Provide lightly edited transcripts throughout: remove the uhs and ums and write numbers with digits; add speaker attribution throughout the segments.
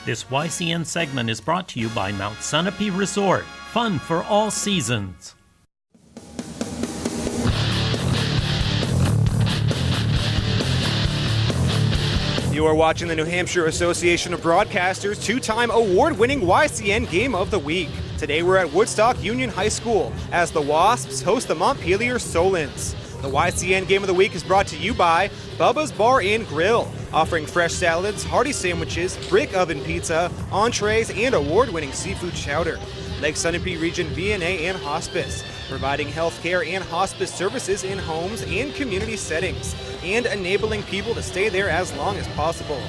Speaker 1: This YCN segment is brought to you by Mount Sunapee Resort. Fun for all seasons.
Speaker 2: You are watching the New Hampshire Association of Broadcasters two-time award-winning YCN Game of the Week. Today we're at Woodstock Union High School as the Wasps host the Montpelier Solons. The YCN Game of the Week is brought to you by Bubba's Bar and Grill, offering fresh salads, hearty sandwiches, brick oven pizza, entrees, and award-winning seafood chowder. Lake Sunapee Region VNA and Hospice, providing healthcare and hospice services in homes and community settings, and enabling people to stay there as long as possible.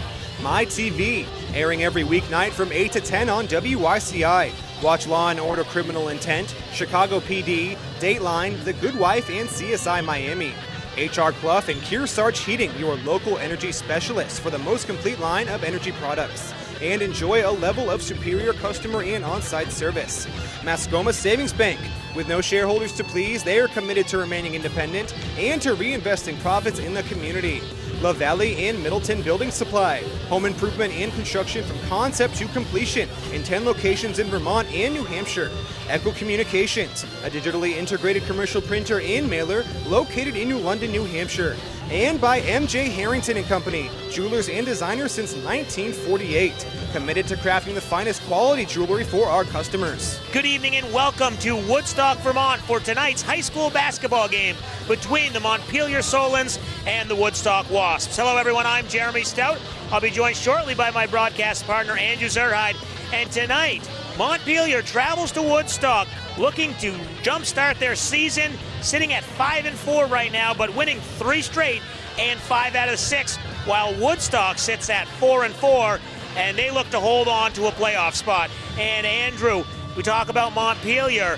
Speaker 2: My TV, airing every weeknight from 8 to 10 on WYCI. Watch Law & Order Criminal Intent, Chicago PD, Dateline, The Good Wife, and CSI Miami. HR Clough and Kearsarge Heating, your local energy specialists for the most complete line of energy products. And enjoy a level of superior customer and on-site service. Mascoma Savings Bank. With no shareholders to please, they are committed to remaining independent and to reinvesting profits in the community. Love Valley and Middleton Building Supply. Home improvement and construction from concept to completion in 10 locations in Vermont and New Hampshire. Echo Communications, a digitally integrated commercial printer and mailer located in New London, New Hampshire. And by MJ Harrington and Company, jewelers and designers since 1948. Committed to crafting the finest quality jewelry for our customers.
Speaker 3: Good evening and welcome to Woodstock, Vermont for tonight's high school basketball game between the Montpelier Solons and the Woodstock Wasps. Hello everyone, I'm Jeremy Stout. I'll be joined shortly by my broadcast partner Andrew Zerhide. And tonight, Montpelier travels to Woodstock looking to jumpstart their season, sitting at 5-4 right now, but winning 3 straight and 5 out of 6, while Woodstock sits at 4-4, and they look to hold on to a playoff spot. And Andrew, we talk about Montpelier.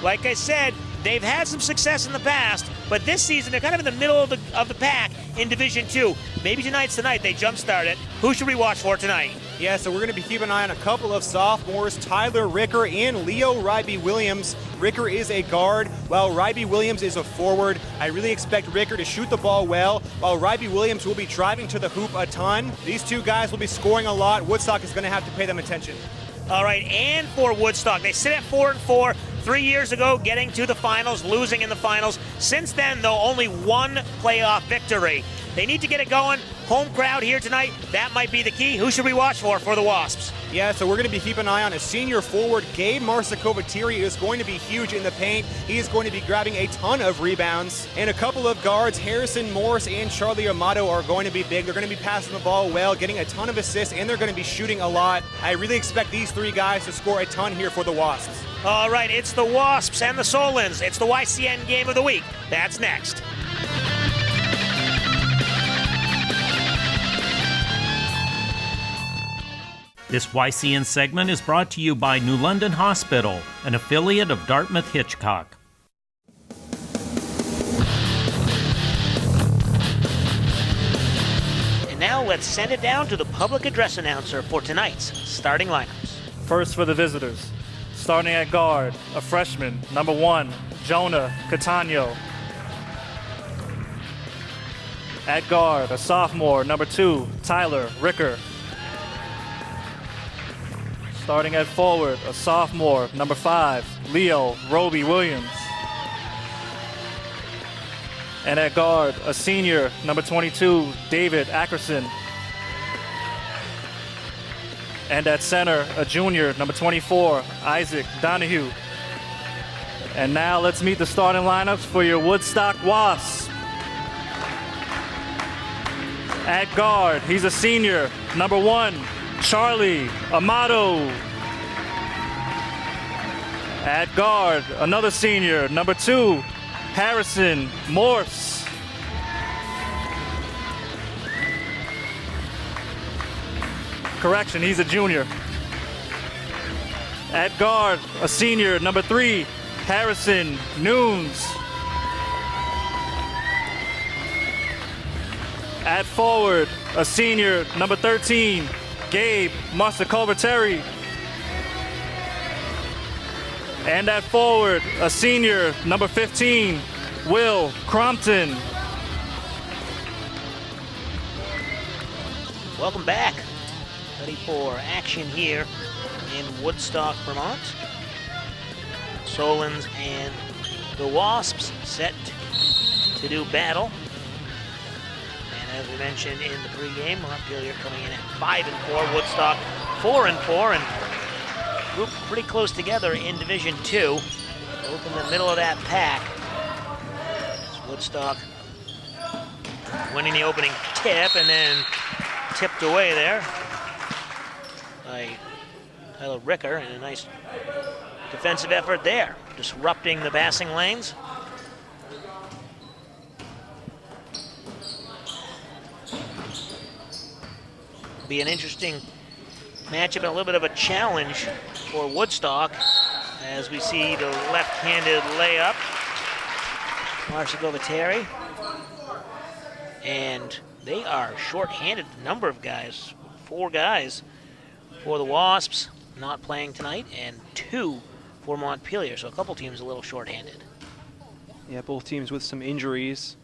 Speaker 3: Like I said, they've had some success in the past, but this season they're kind of in the middle of the pack in Division 2. Maybe tonight's the night they jumpstart it. Who should we watch for tonight?
Speaker 2: Yeah, so we're going to be keeping an eye on a couple of sophomores, Tyler Ricker and Leo Ryby Williams. Ricker is a guard, while Ryby Williams is a forward. I really expect Ricker to shoot the ball well, while Ryby Williams will be driving to the hoop a ton. These two guys will be scoring a lot. Woodstock is going to have to pay them attention.
Speaker 3: All right, and for Woodstock, they sit at 4-4. 3 years ago, getting to the finals, losing in the finals. Since then, though, only one playoff victory. They need to get it going. Home crowd here tonight, that might be the key. Who should we watch for the Wasps?
Speaker 2: Yeah, so we're going to be keeping an eye on a senior forward. Gabe Marsakovatiri is going to be huge in the paint. He is going to be grabbing a ton of rebounds. And a couple of guards, Harrison Morse and Charlie Amato, are going to be big. They're going to be passing the ball well, getting a ton of assists, and they're going to be shooting a lot. I really expect these 3 guys to score a ton here for the Wasps.
Speaker 3: All right, it's the Wasps and the Solons. It's the YCN Game of the Week. That's next.
Speaker 1: This YCN segment is brought to you by New London Hospital, an affiliate of Dartmouth Hitchcock.
Speaker 3: And now let's send it down to the public address announcer for tonight's starting lineups.
Speaker 4: First for the visitors. Starting at guard, a freshman, number 1, Jonah Catano. At guard, a sophomore, number 2, Tyler Ricker. Starting at forward, a sophomore, number 5, Leo Roby Williams. And at guard, a senior, number 22, David Ackerson. And at center, a junior, number 24, Isaac Donahue. And now let's meet the starting lineups for your Woodstock Wasps. At guard, he's a senior, number 1, Charlie Amato. At guard, another senior, number 2, Harrison Morse. Correction, he's a junior. At guard, a senior, number 3, Harrison Nunes. At forward, a senior, number 13, Gabe Marsakovatiri. And at forward, a senior, number 15, Will Crompton.
Speaker 3: Welcome back. Ready for action here in Woodstock, Vermont. Solons and the Wasps set to do battle. And as we mentioned in the pregame, Montpelier coming in at 5-4, Woodstock 4-4, and grouped pretty close together in Division 2, both in the middle of that pack. As Woodstock winning the opening tip and then tipped away there by Tyler Ricker, and a nice defensive effort there, disrupting the passing lanes. Be an interesting matchup and a little bit of a challenge for Woodstock as we see the left-handed layup. Marcia Govateri. And they are short-handed, number of guys, 4 guys for the Wasps not playing tonight, and 2 for Montpelier, so a couple teams a little short-handed.
Speaker 2: Yeah, both teams with some injuries.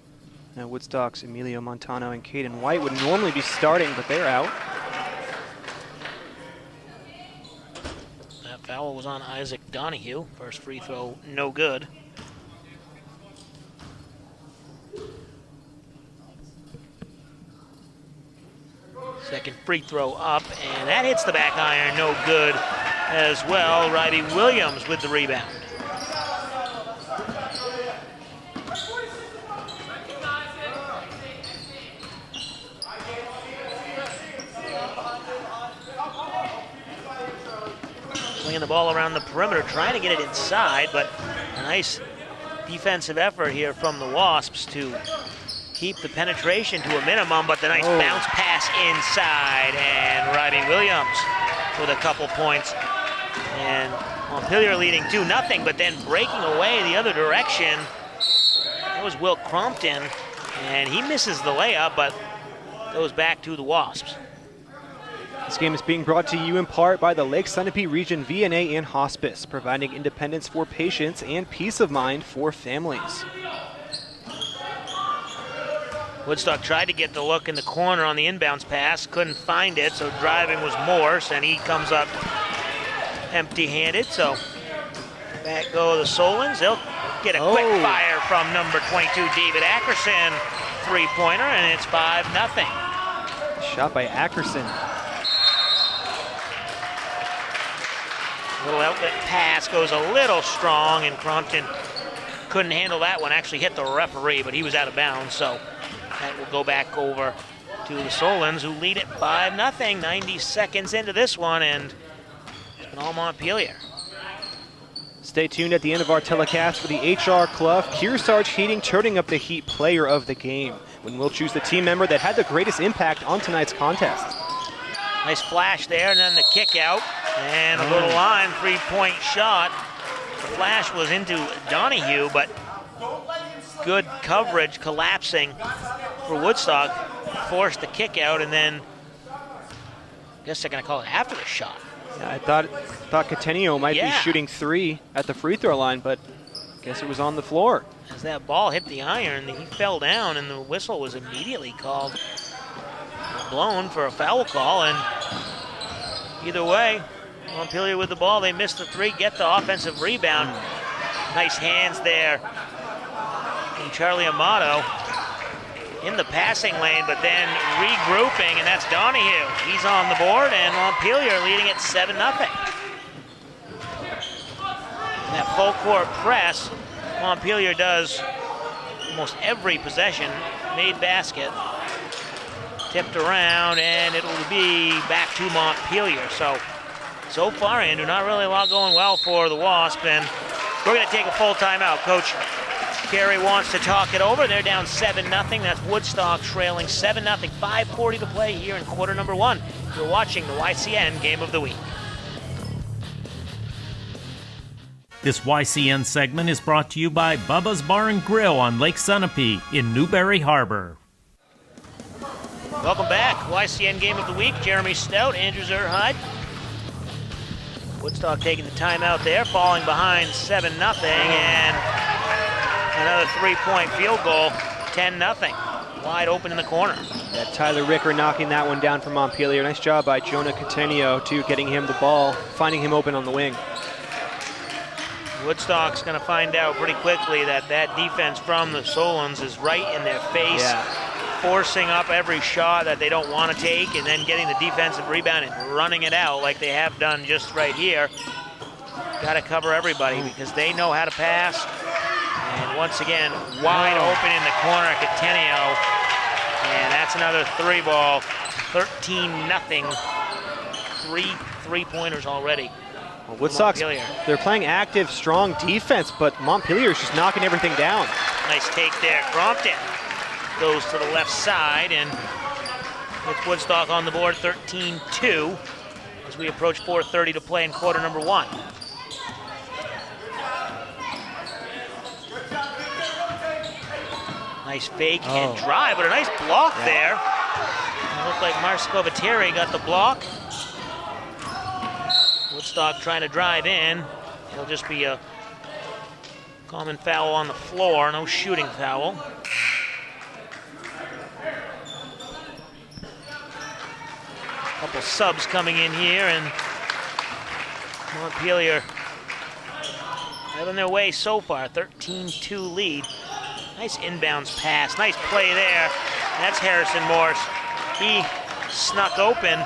Speaker 2: Now Woodstock's Emilio Montano and Caden White would normally be starting, but they're out.
Speaker 3: That foul was on Isaac Donahue. First free throw, no good. Second free throw up, and that hits the back iron, no good as well. Ryby Williams with the rebound. Swinging the ball around the perimeter, trying to get it inside, but a nice defensive effort here from the Wasps to keep the penetration to a minimum, but the nice bounce pass inside, and Ryby Williams with a couple points. And Montpelier leading 2-0, but then breaking away the other direction. That was Will Crompton, and he misses the layup, but goes back to the Wasps.
Speaker 2: This game is being brought to you in part by the Lake Sunapee Region VNA and Hospice, providing independence for patients and peace of mind for families.
Speaker 3: Woodstock tried to get the look in the corner on the inbounds pass, couldn't find it, so driving was Morse, and he comes up empty-handed, so back go the Solons. They'll get a quick fire from number 22, David Ackerson, three-pointer, and it's 5-0.
Speaker 2: Shot by Ackerson.
Speaker 3: Little outlet pass goes a little strong, and Crompton couldn't handle that one. Actually hit the referee, but he was out of bounds, so that will go back over to the Solons, who lead it 5-0, 90 seconds into this one, and it's been all Montpelier.
Speaker 2: Stay tuned at the end of our telecast for the HR Clough Kearsarge Heating Turning Up the Heat Player of the Game, when we'll choose the team member that had the greatest impact on tonight's contest.
Speaker 3: Nice flash there, and then the kick out, and a little line three-point shot. The flash was into Donahue, but good coverage collapsing for Woodstock, forced the kick out, and then I guess they're going to call it after the shot.
Speaker 2: Yeah, I thought Catenio might be shooting 3 at the free throw line, but I guess it was on the floor.
Speaker 3: As that ball hit the iron, he fell down, and the whistle was immediately blown for a foul call, and either way, Montpelier with the ball, they missed the 3, get the offensive rebound. Nice hands there from Charlie Amato in the passing lane, but then regrouping, and that's Donahue. He's on the board, and Montpelier leading it 7-0. That full court press, Montpelier does almost every possession, made basket, tipped around, and it'll be back to Montpelier. So far, Andrew, not really a lot going well for the Wasp, and we're going to take a full timeout. Coach Carey wants to talk it over. They're down 7-0. That's Woodstock trailing 7-0. 5:40 to play here in quarter number 1. You're watching the YCN Game of the Week.
Speaker 1: This YCN segment is brought to you by Bubba's Bar and Grill on Lake Sunapee in Newberry Harbor.
Speaker 3: Welcome back. YCN Game of the Week. Jeremy Stout, Andrew Zerhide. Woodstock taking the timeout there, falling behind 7-0, and another three-point field goal, 10-0. Wide open in the corner.
Speaker 2: Yeah, Tyler Ricker knocking that one down for Montpelier. Nice job by Jonah Catenio, too, getting him the ball, finding him open on the wing.
Speaker 3: Woodstock's going to find out pretty quickly that that defense from the Solons is right in their face, forcing up every shot that they don't want to take, and then getting the defensive rebound and running it out like they have done just right here. Got to cover everybody because they know how to pass. And once again, wide open in the corner, Catenio. And that's another 3-ball, 13-0. 3 3-pointers already.
Speaker 2: Well, Woodstock's, they're playing active, strong defense, but Montpelier is just knocking everything down.
Speaker 3: Nice take there. Crompton goes to the left side, and it's Woodstock on the board, 13-2, as we approach 4:30 to play in quarter number 1. Nice fake and drive, but a nice block there. It looked like Marco Viteri got the block. Woodstock trying to drive in. It'll just be a common foul on the floor, no shooting foul. Couple subs coming in here, and Montpelier having their way so far, 13-2 lead. Nice inbounds pass, nice play there. That's Harrison Morse. He snuck open.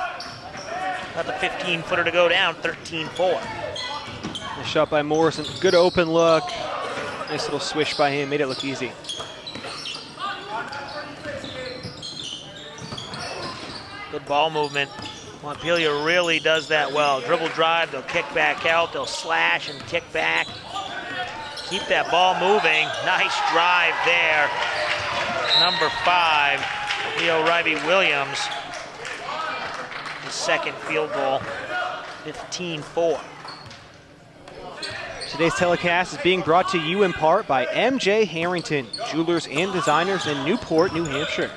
Speaker 3: Got the 15-footer to go down, 13-4.
Speaker 2: Nice shot by Morrison, good open look. Nice little swish by him, made it look easy.
Speaker 3: Good ball movement. Montpelier really does that well. Dribble drive, they'll kick back out, they'll slash and kick back. Keep that ball moving. Nice drive there. Number 5, Leo Ribey-Williams. His second field goal, 15-4.
Speaker 2: Today's telecast is being brought to you in part by MJ Harrington, jewelers and designers in Newport, New Hampshire.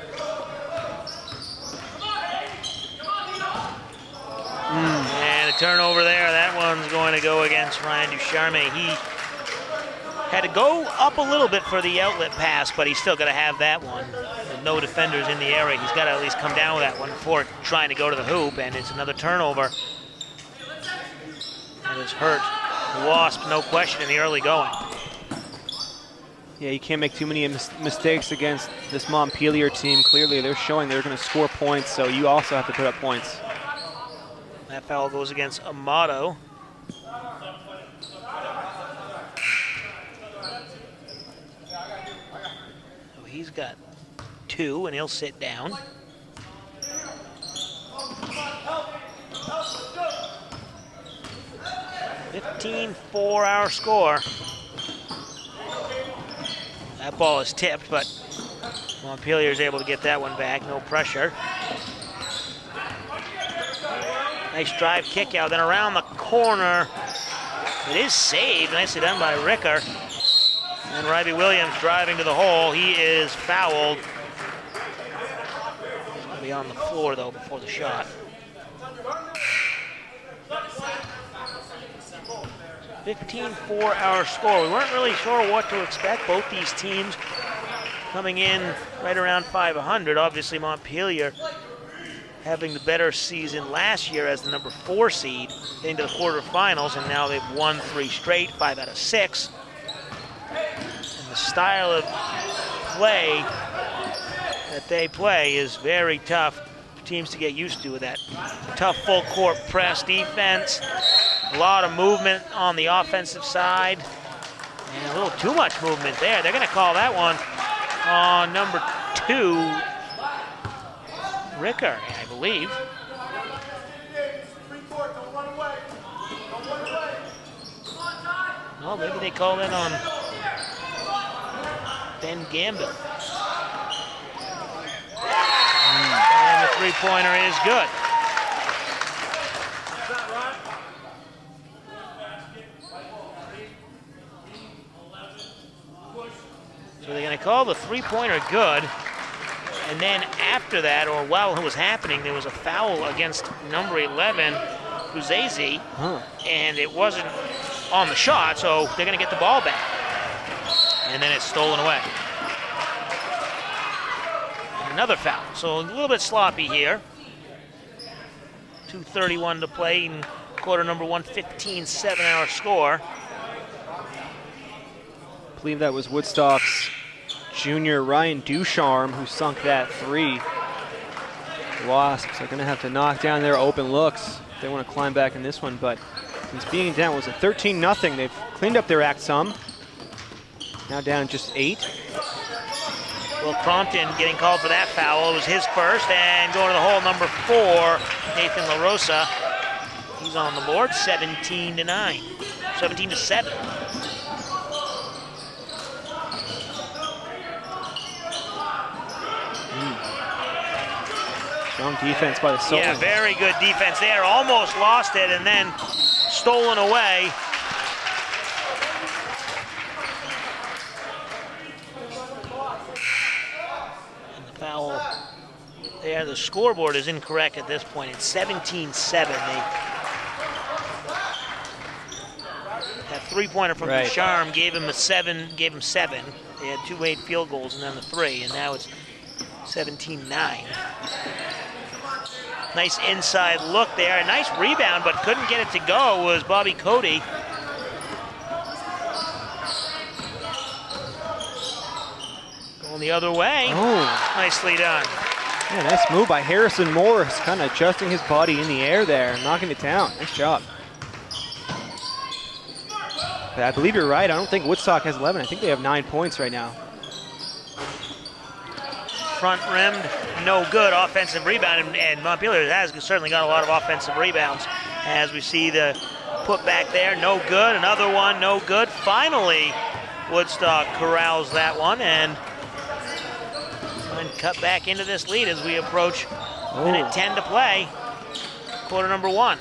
Speaker 3: And a turnover there. That one's going to go against Ryan Ducharme. He had to go up a little bit for the outlet pass, but he's still got to have that one. With no defenders in the area, he's got to at least come down with that one before trying to go to the hoop, and it's another turnover. That has hurt the Wasp, no question, in the early going.
Speaker 2: Yeah, you can't make too many mistakes against this Montpelier team. Clearly, they're showing they're going to score points, so you also have to put up points.
Speaker 3: That foul goes against Amato. So he's got 2, and he'll sit down. $15-4 our score. That ball is tipped, but Montpelier is able to get that one back, no pressure. Nice drive kick out, then around the corner. It is saved, nicely done by Ricker. And Ribey-Williams driving to the hole. He is fouled. He's going to be on the floor, though, before the shot. 15-4 our score. We weren't really sure what to expect. Both these teams coming in right around 500. Obviously, Montpelier having the better season last year as the number 4 seed, getting to the quarterfinals, and now they've won 3 straight, 5 out of 6. And the style of play that they play is very tough for teams to get used to, with that tough full court press defense, a lot of movement on the offensive side, and a little too much movement there. They're going to call that one on number 2, Ricker, I believe. Well, maybe they call it on Ben Gambill. And the 3-pointer is good. So they're going to call the 3-pointer good. And then after that, or while it was happening, there was a foul against number 11, Kuzazi, and it wasn't on the shot, so they're going to get the ball back. And then it's stolen away. another foul. So a little bit sloppy here. 2:31 to play in quarter number 1, 15-7 our score.
Speaker 2: I believe that was Woodstock's junior Ryan Ducharme who sunk that three. The Wasps are going to have to knock down their open looks if they want to climb back in this one, but since being down was a 13-0, they've cleaned up their act some. Now down just 8.
Speaker 3: Will Crompton getting called for that foul. It was his first, and going to the hole, number 4, Nathan LaRosa. He's on the board, 17-9, 17-7.
Speaker 2: Strong defense by the Solons.
Speaker 3: Yeah, very good defense there. Almost lost it and then stolen away. And the foul there, the scoreboard is incorrect at this point. It's 17-7. That three-pointer from Ducharme gave him 7. They had 2 made field goals and then the 3, and now it's 17-9. Nice inside look there. A nice rebound, but couldn't get it to go was Bobby Cody. Going the other way.
Speaker 2: Oh.
Speaker 3: Nicely done.
Speaker 2: Yeah, nice move by Harrison Morris, kind of adjusting his body in the air there, knocking it down. Nice job. But I believe you're right. I don't think Woodstock has 11. I think they have 9 points right now.
Speaker 3: Front rimmed, no good. Offensive rebound, and Montpelier has certainly got a lot of offensive rebounds. As we see the put back there, no good. Another one, no good. Finally, Woodstock corrals that one and cut back into this lead as we approach minute 10 to play. Quarter number 1.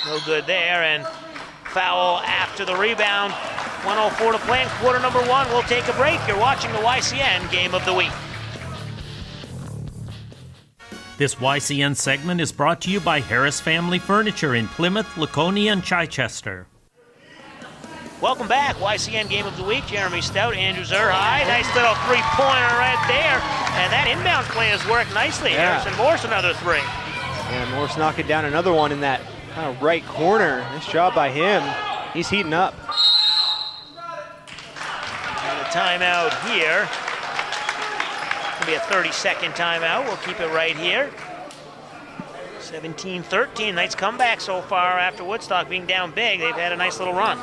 Speaker 3: No good there, and foul after the rebound. 1:04 to play in quarter number 1. We'll take a break. You're watching the YCN Game of the Week.
Speaker 1: This YCN segment is brought to you by Harris Family Furniture in Plymouth, Laconia, and Chichester.
Speaker 3: Welcome back. YCN Game of the Week. Jeremy Stout, Andrew Zerhai. Nice little three-pointer right there. And that inbound play has worked nicely.
Speaker 2: Yeah.
Speaker 3: Harrison Morse, another 3.
Speaker 2: And Morris knocking down another one in that kind of right corner. Nice job by him. He's heating up.
Speaker 3: And a timeout here. It's going to be a 30-second timeout. We'll keep it right here. 17-13. Nice comeback so far after Woodstock being down big. They've had a nice little run.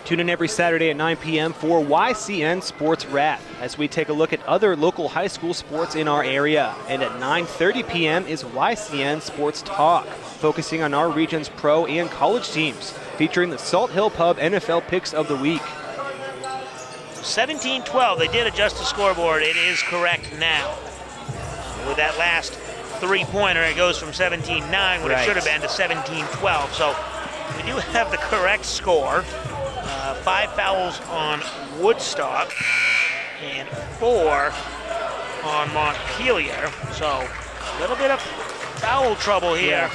Speaker 2: Tune in every Saturday at 9 p.m. for YCN Sports Wrap as we take a look at other local high school sports in our area. And at 9:30 p.m. is YCN Sports Talk, focusing on our region's pro and college teams, featuring the Salt Hill Pub NFL Picks of the Week.
Speaker 3: 17-12. They did adjust the scoreboard. It is correct now. With that last three-pointer, it goes from 17-9, what it should have been, to 17-12. So we do have the correct score. 5 fouls on Woodstock and 4 on Montpelier. So a little bit of foul trouble here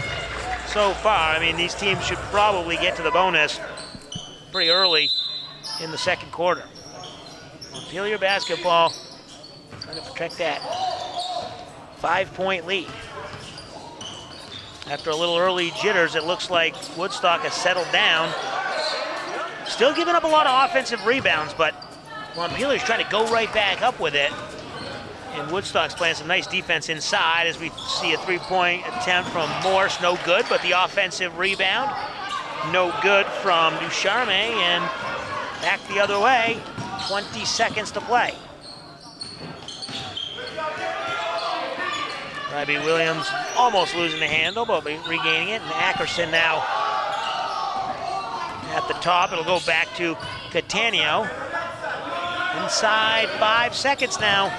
Speaker 3: so far. I mean, these teams should probably get to the bonus pretty early in the second quarter. Montpelier basketball trying to protect that 5-point lead. After a little early jitters, it looks like Woodstock has settled down. Still giving up a lot of offensive rebounds, but Montpelier's trying to go right back up with it. And Woodstock's playing some nice defense inside as we see a three-point attempt from Morse, no good, but the offensive rebound, no good from Ducharme, and back the other way, 20 seconds to play. Ryby Williams almost losing the handle, but regaining it, and Ackerson now at the top. It'll go back to Catania. Inside 5 seconds now.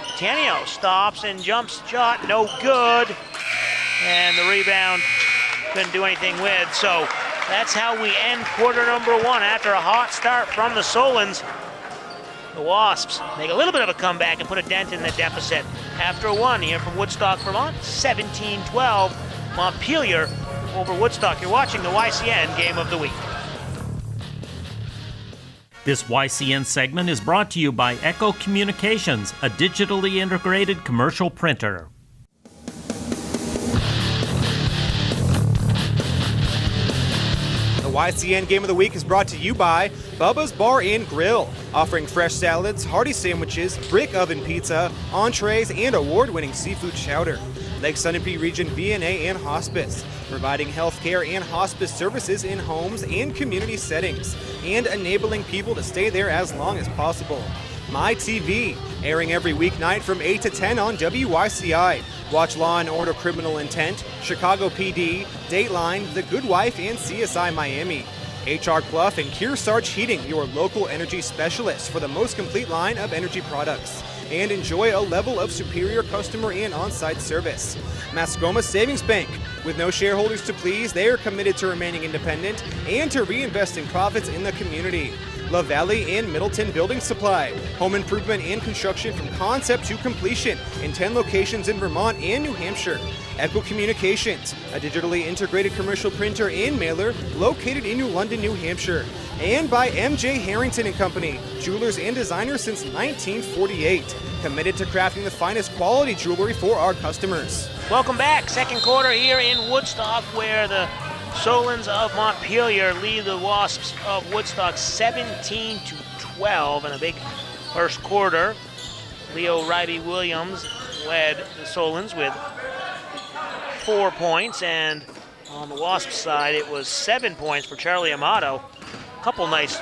Speaker 3: Catania stops and jumps shot, no good. And the rebound couldn't do anything with. So that's how we end quarter number 1 after a hot start from the Solons. The Wasps make a little bit of a comeback and put a dent in the deficit. After 1 here from Woodstock, Vermont, 17-12. Montpelier over Woodstock. You're watching the YCN Game of the Week.
Speaker 1: This YCN segment is brought to you by Echo Communications, a digitally integrated commercial printer.
Speaker 2: The YCN Game of the Week is brought to you by Bubba's Bar and Grill, offering fresh salads, hearty sandwiches, brick oven pizza, entrees, and award-winning seafood chowder. Lake Sunapee Region VNA and Hospice, providing healthcare and hospice services in homes and community settings, and enabling people to stay there as long as possible. My TV, airing every weeknight from 8 to 10 on WYCI. Watch Law & Order Criminal Intent, Chicago PD, Dateline, The Good Wife, and CSI Miami. HR Clough and Kearsarge Heating, your local energy specialist for the most complete line of energy products. And enjoy a level of superior customer and on-site service. Mascoma Savings Bank. With no shareholders to please, they are committed to remaining independent and to reinvesting profits in the community. La Valley and Middleton Building Supply. Home improvement and construction from concept to completion in 10 locations in Vermont and New Hampshire. Echo Communications, a digitally integrated commercial printer and mailer located in New London, New Hampshire. And by MJ Harrington and Company, jewelers and designers since 1948. Committed to crafting the finest quality jewelry for our customers.
Speaker 3: Welcome back. Second quarter here in Woodstock, where the Solons of Montpelier lead the Wasps of Woodstock 17-12 in a big first quarter. Leo Riley-Williams led the Solons with 4 points, and on the Wasps side it was 7 points for Charlie Amato. A couple nice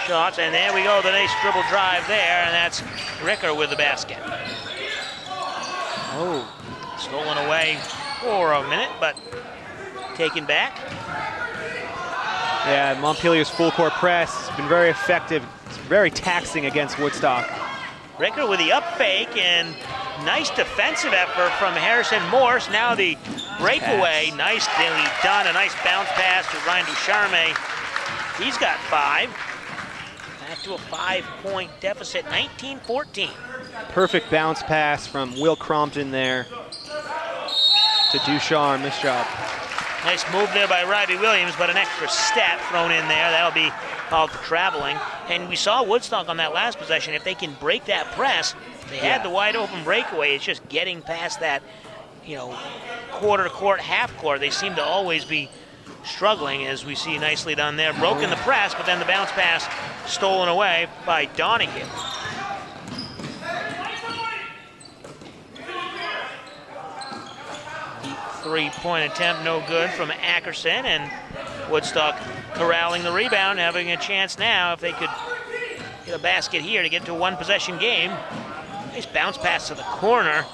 Speaker 3: shots, and there we go, the nice dribble drive there, and that's Ricker with the basket. Oh, stolen away for a minute, but taken back.
Speaker 2: Yeah, Montpelier's full court press has been very effective. It's very taxing against Woodstock.
Speaker 3: Ricker with the up fake, and nice defensive effort from Harrison Morse. Now the breakaway, nicely done. A nice bounce pass to Ryan Ducharme. He's got 5. Back to a 5-point deficit, 19-14.
Speaker 2: Perfect bounce pass from Will Crompton there to Ducharme. Nice job.
Speaker 3: Nice move there by Riley Williams, but an extra step thrown in there. That'll be called for traveling. And we saw Woodstock on that last possession. If they can break that press, they had the wide open breakaway. It's just getting past that, quarter court, half court. They seem to always be struggling, as we see nicely done there. Broken the press, but then the bounce pass stolen away by Donahue. Three-point attempt, no good from Ackerson, and Woodstock corralling the rebound, having a chance now if they could get a basket here to get to a one-possession game. Nice bounce pass to the corner.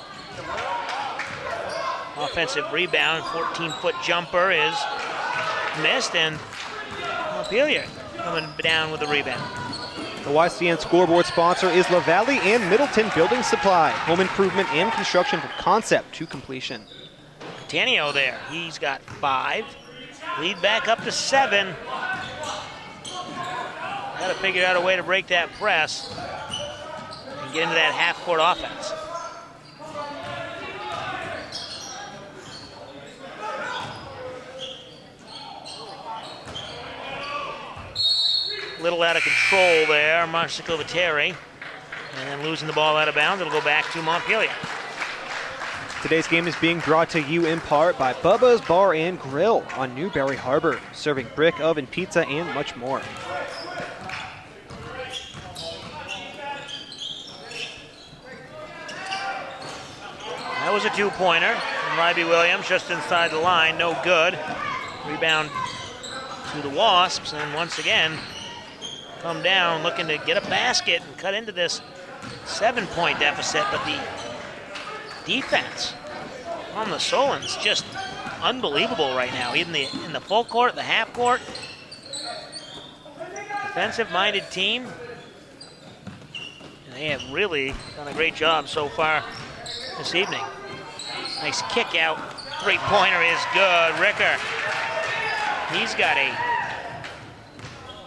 Speaker 3: Offensive rebound, 14-foot jumper is missed, and Montpelier coming down with the rebound.
Speaker 2: The YCN scoreboard sponsor is La Valley and Middleton Building Supply. Home improvement and construction from concept to completion.
Speaker 3: Tanio there, he's got 5. Lead back up to 7. Got to figure out a way to break that press and get into that half-court offense. Little out of control there, Marcico Viteri, and then losing the ball out of bounds. It'll go back to Montpelier.
Speaker 2: Today's game is being brought to you in part by Bubba's Bar and Grill on Newberry Harbor, serving brick oven pizza and much more.
Speaker 3: That was a two-pointer from Riley Williams, just inside the line, no good. Rebound to the Wasps, and once again, come down looking to get a basket and cut into this 7-point deficit, but the defense on the Solons just unbelievable right now. Even in the full court, the half court. Defensive-minded team. And they have really done a great job so far this evening. Nice kick out. Three-pointer is good. Ricker. He's got a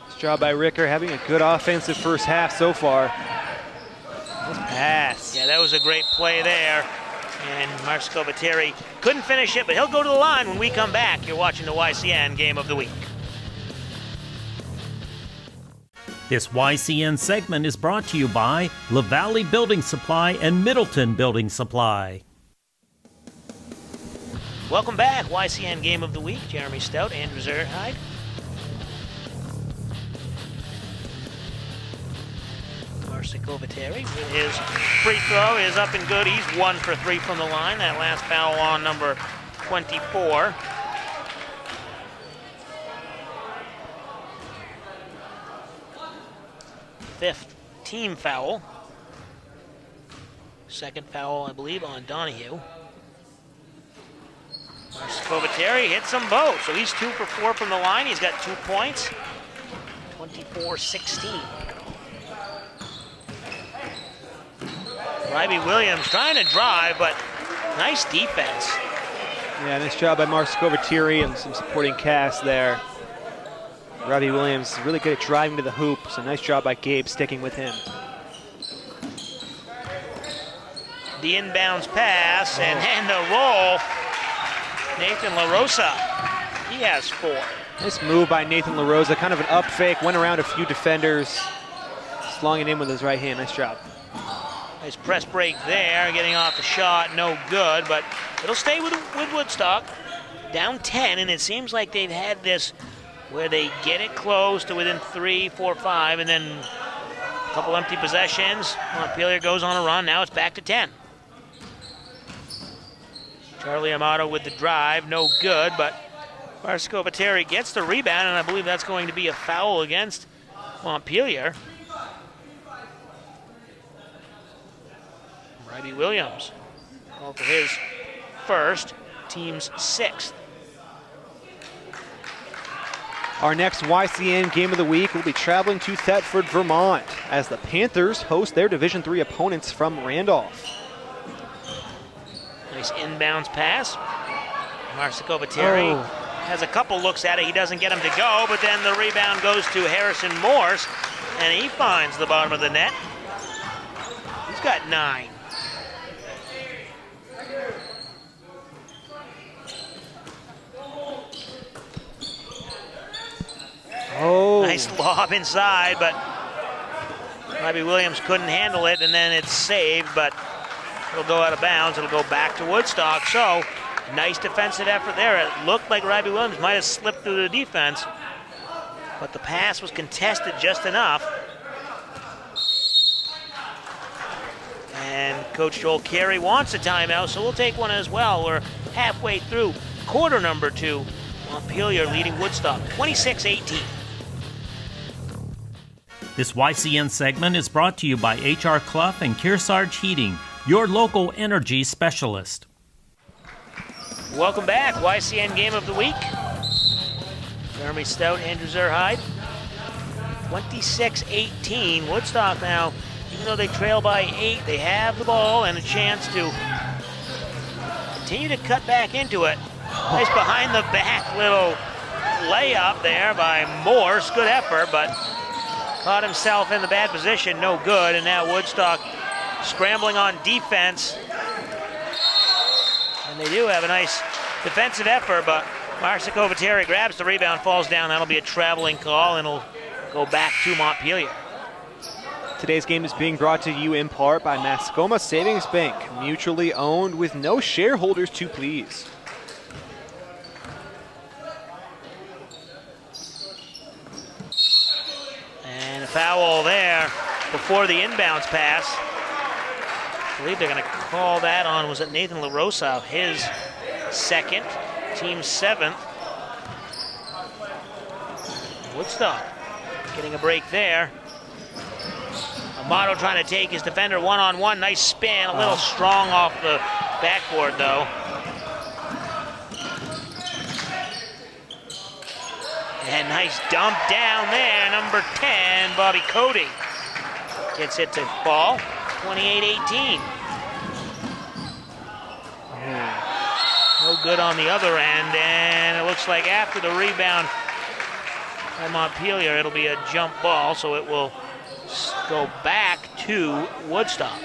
Speaker 2: Nice job by Ricker, having a good offensive first half so far. Nice pass.
Speaker 3: Yeah, that was a great play there. And Marcico Viteri couldn't finish it, but he'll go to the line when we come back. You're watching the YCN Game of the Week.
Speaker 1: This YCN segment is brought to you by La Valley Building Supply and Middleton Building Supply.
Speaker 3: Welcome back, YCN Game of the Week. Jeremy Stout, Andrew Zerhide. Marcin Kovateri with his free throw is up and good. He's 1 for 3 from the line. That last foul on number 24. Fifth team foul. Second foul, I believe, on Donahue. Marcin Kovateri hits them both, so he's 2 for 4 from the line. He's got 2 points, 24-16. Ryby Williams trying to drive, but nice defense.
Speaker 2: Yeah, nice job by Marcin Kovateri and some supporting cast there. Ryby Williams is really good at driving to the hoop, so nice job by Gabe sticking with him.
Speaker 3: The inbounds pass and the roll. Nathan LaRosa, he has 4.
Speaker 2: Nice move by Nathan LaRosa, kind of an up fake, went around a few defenders, slung it in with his right hand. Nice job.
Speaker 3: Nice press break there, getting off the shot, no good, but it'll stay with Woodstock. Down 10, and it seems like they've had this where they get it close to within 3, 4, 5, and then a couple empty possessions. Montpelier goes on a run, now it's back to 10. Charlie Amato with the drive, no good, but Marcin Kovateri gets the rebound, and I believe that's going to be a foul against Montpelier. Ryby Williams, called for his first, team's 6th.
Speaker 2: Our next YCN Game of the Week will be traveling to Thetford, Vermont, as the Panthers host their Division III opponents from Randolph.
Speaker 3: Nice inbounds pass. Marcin Kovateri has a couple looks at it. He doesn't get him to go, but then the rebound goes to Harrison Morse, and he finds the bottom of the net. He's got 9. Nice lob inside, but Ryby Williams couldn't handle it, and then it's saved, but it'll go out of bounds. It'll go back to Woodstock. So, nice defensive effort there. It looked like Ryby Williams might have slipped through the defense, but the pass was contested just enough. And Coach Joel Carey wants a timeout, so we'll take one as well. We're halfway through quarter number 2. Montpelier leading Woodstock 26-18.
Speaker 1: This YCN segment is brought to you by H.R. Clough and Kearsarge Heating, your local energy specialist.
Speaker 3: Welcome back, YCN Game of the Week. Jeremy Stout, Andrew Zerhide. 26-18. Woodstock now, even though they trail by 8, they have the ball and a chance to continue to cut back into it. Nice behind the back little layup there by Morse. Good effort, but caught himself in the bad position. No good, and now Woodstock scrambling on defense. And they do have a nice defensive effort, but Marcin Kovateri grabs the rebound, falls down. That'll be a traveling call, and it'll go back to Montpelier.
Speaker 2: Today's game is being brought to you in part by Mascoma Savings Bank, mutually owned with no shareholders to please.
Speaker 3: And a foul there before the inbounds pass. I believe they're going to call that on, was it Nathan LaRosa, his 2nd, team 7th. Woodstock getting a break there. Amato trying to take his defender one-on-one. Nice spin, a little strong off the backboard though. And nice dump down there, number 10, Bobby Cody. Gets it to fall, 28-18. No good on the other end, and it looks like after the rebound by Montpelier, it'll be a jump ball, so it will go back to Woodstock.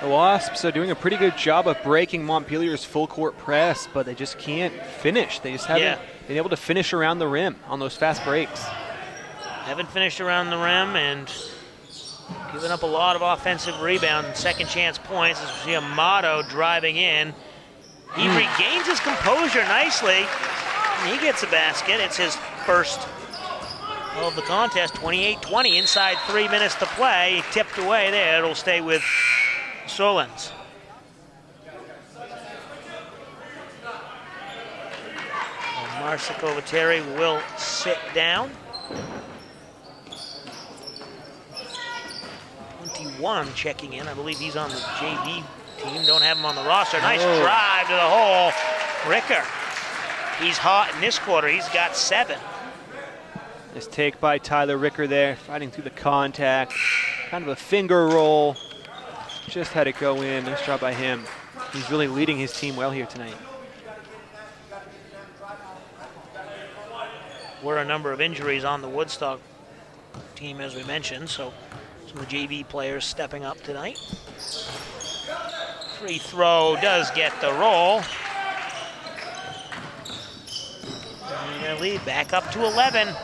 Speaker 2: The Wasps are doing a pretty good job of breaking Montpelier's full court press, but they just can't finish. They just haven't been able to finish around the rim on those fast breaks.
Speaker 3: haven't finished around the rim and giving up a lot of offensive rebound and second chance points as we see Amato driving in. He regains his composure nicely. And he gets a basket. It's his first of the contest, 28-20, inside 3 minutes to play. He tipped away there. It'll stay with Solens. Marsa Kovateri will sit down. 21 checking in. I believe he's on the JV team. Don't have him on the roster. Nice drive to the hole. Ricker. He's hot in this quarter. He's got 7.
Speaker 2: This take by Tyler Ricker there, fighting through the contact. Kind of a finger roll. Just had it go in. Nice job by him. He's really leading his team well here tonight.
Speaker 3: Were a number of injuries on the Woodstock team, as we mentioned, so some of the JV players stepping up tonight. Free throw does get the roll. And their lead back up to 11.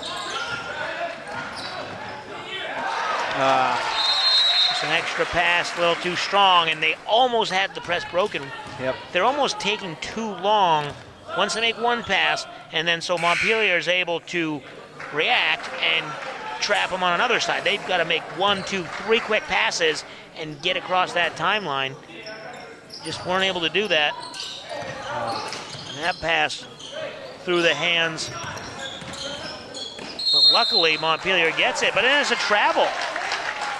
Speaker 3: Just an extra pass, a little too strong, and they almost had the press broken.
Speaker 2: Yep.
Speaker 3: They're almost taking too long once they make one pass, and then so Montpelier is able to react and trap them on another side. They've got to make 1, 2, 3 quick passes and get across that timeline. Just weren't able to do that. And that pass through the hands. But luckily, Montpelier gets it. But then it's a travel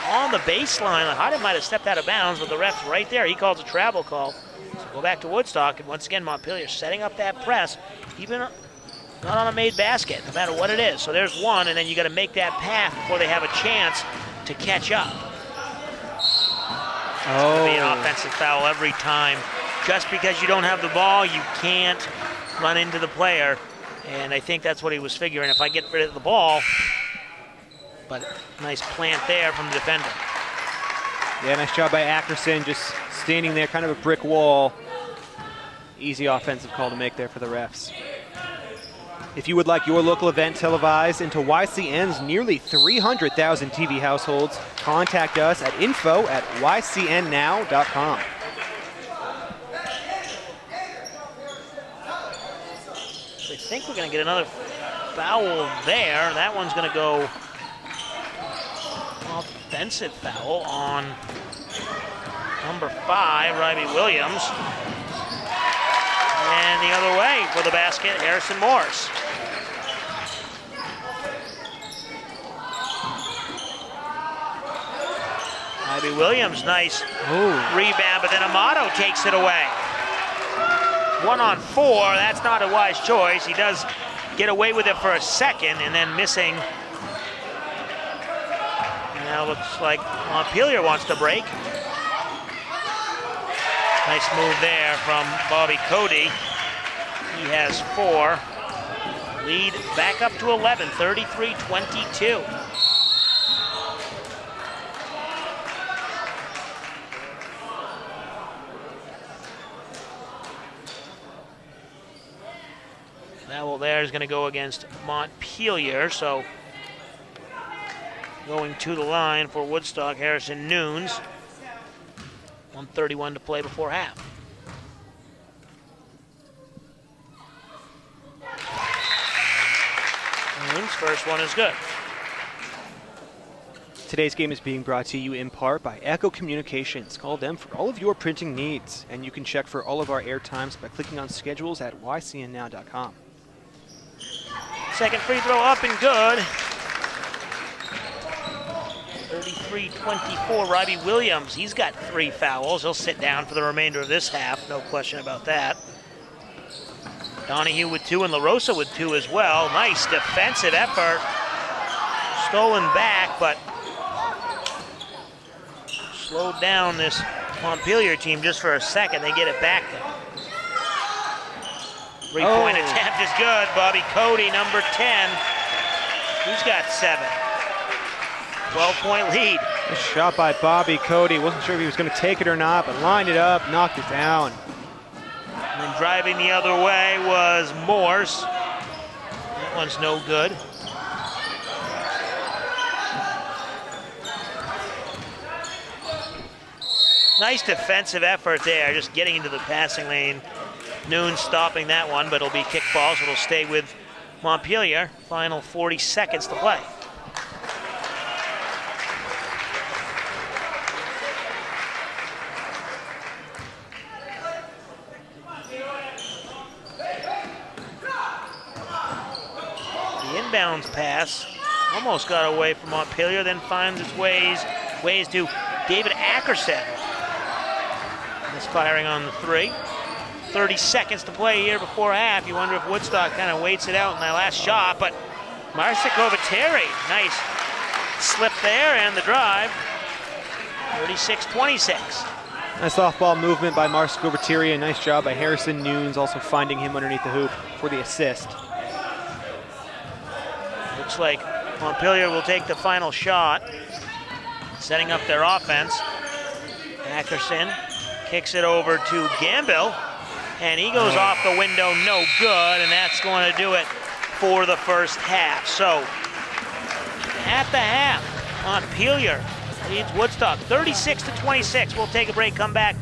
Speaker 3: on the baseline. Hardin might have stepped out of bounds, but the ref's right there. He calls a travel call. So go back to Woodstock, and once again, Montpelier setting up that press, even not on a made basket, no matter what it is. So there's one, and then you got to make that pass before they have a chance to catch up. It's going to be an offensive foul every time. Just because you don't have the ball, you can't run into the player. And I think that's what he was figuring. If I get rid of the ball, but nice plant there from the defender.
Speaker 2: Yeah, nice job by Ackerson, just standing there, kind of a brick wall. Easy offensive call to make there for the refs. If you would like your local event televised into YCN's nearly 300,000 TV households, contact us at info@ycnnow.com.
Speaker 3: So I think we're going to get another foul there. That one's going to go offensive foul on number 5, Ryby Williams. And the other way for the basket, Harrison Morris. Ryby Williams, nice rebound, but then Amato takes it away. 1 on 4, that's not a wise choice. He does get away with it for a second and then missing. Now looks like Montpelier wants to break. Nice move there from Bobby Cody. He has 4. Lead back up to 11, 33-22. Foul there is going to go against Montpelier, so going to the line for Woodstock, Harrison Nunes. 1:31 to play before half. Nunes, first one is good.
Speaker 2: Today's game is being brought to you in part by Echo Communications. Call them for all of your printing needs, and you can check for all of our air times by clicking on schedules at ycnnow.com.
Speaker 3: Second free throw up and good. 33-24, Ryby Williams. He's got 3 fouls. He'll sit down for the remainder of this half, no question about that. Donahue with 2 and LaRosa with 2 as well. Nice defensive effort. Stolen back, but slowed down this Montpelier team just for a second. They get it back though. 3-point attempt is good. Bobby Cody, number 10. He's got 7. 12-point lead.
Speaker 2: Nice shot by Bobby Cody. Wasn't sure if he was going to take it or not, but lined it up, knocked it down.
Speaker 3: And then driving the other way was Morse. That one's no good. Nice defensive effort there, just getting into the passing lane. Noon stopping that one, but it'll be kick ball, so it'll stay with Montpelier. Final 40 seconds to play. The inbounds pass almost got away from Montpelier, then finds its ways to David Ackerson. Misfiring on the three. 30 seconds to play here before half. You wonder if Woodstock kind of waits it out in that last shot, but Marcin Kovateri, nice slip there and the drive. 36-26.
Speaker 2: Nice softball movement by Marcin Kovateri, a nice job by Harrison Nunes, also finding him underneath the hoop for the assist.
Speaker 3: Looks like Montpelier will take the final shot, setting up their offense. Ackerson kicks it over to Gambill, and he goes off the window, no good, and that's going to do it for the first half. So, at the half, Montpelier leads Woodstock 36-26. We'll take a break, come back.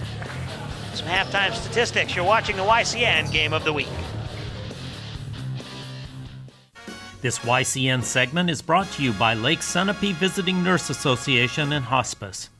Speaker 3: Some halftime statistics. You're watching the YCN Game of the Week.
Speaker 1: This YCN segment is brought to you by Lake Sunapee Visiting Nurse Association and Hospice.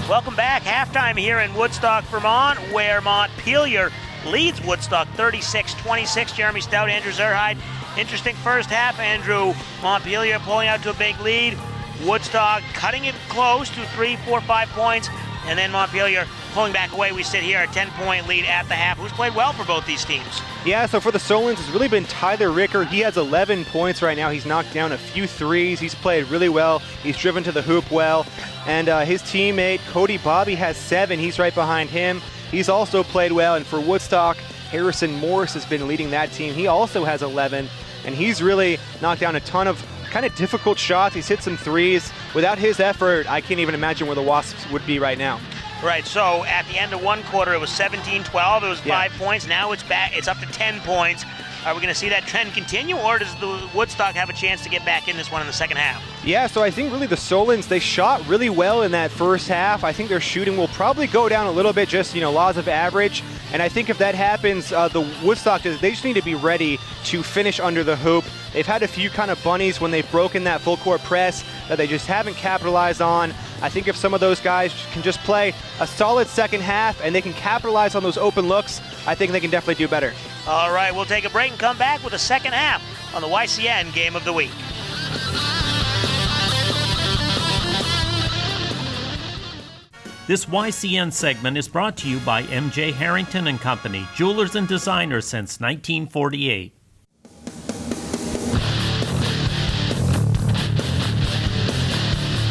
Speaker 3: Welcome back. Halftime here in Woodstock, Vermont, where Montpelier leads Woodstock 36-26. Jeremy Stout, Andrew Zerhide. Interesting first half, Andrew. Montpelier pulling out to a big lead. Woodstock cutting it close to 3, 4, 5 points. And then Montpelier pulling back away. We sit here, a 10-point lead at the half. Who's played well for both these teams?
Speaker 2: Yeah, so for the Solons, it's really been Tyler Ricker. He has 11 points right now. He's knocked down a few threes. He's played really well. He's driven to the hoop well. And his teammate, Cody Bobby, has 7. He's right behind him. He's also played well. And for Woodstock, Harrison Morris has been leading that team. He also has 11. And he's really knocked down a ton of kind of difficult shots. He's hit some threes. Without his effort, I can't even imagine where the Wasps would be right now.
Speaker 3: Right, so at the end of one quarter, it was 17-12. It was 5 points. Now it's back. It's up to 10 points. Are we going to see that trend continue, or does the Woodstock have a chance to get back in this one in the second half?
Speaker 2: Yeah, so I think really the Solons, they shot really well in that first half. I think their shooting will probably go down a little bit, just, laws of average. And I think if that happens, the Woodstock, they just need to be ready to finish under the hoop. They've had a few kind of bunnies when they've broken that full court press that they just haven't capitalized on. I think if some of those guys can just play a solid second half and they can capitalize on those open looks, I think they can definitely do better.
Speaker 3: All right, we'll take a break and come back with the second half on the YCN Game of the Week.
Speaker 1: This YCN segment is brought to you by MJ Harrington and Company, jewelers and designers since 1948.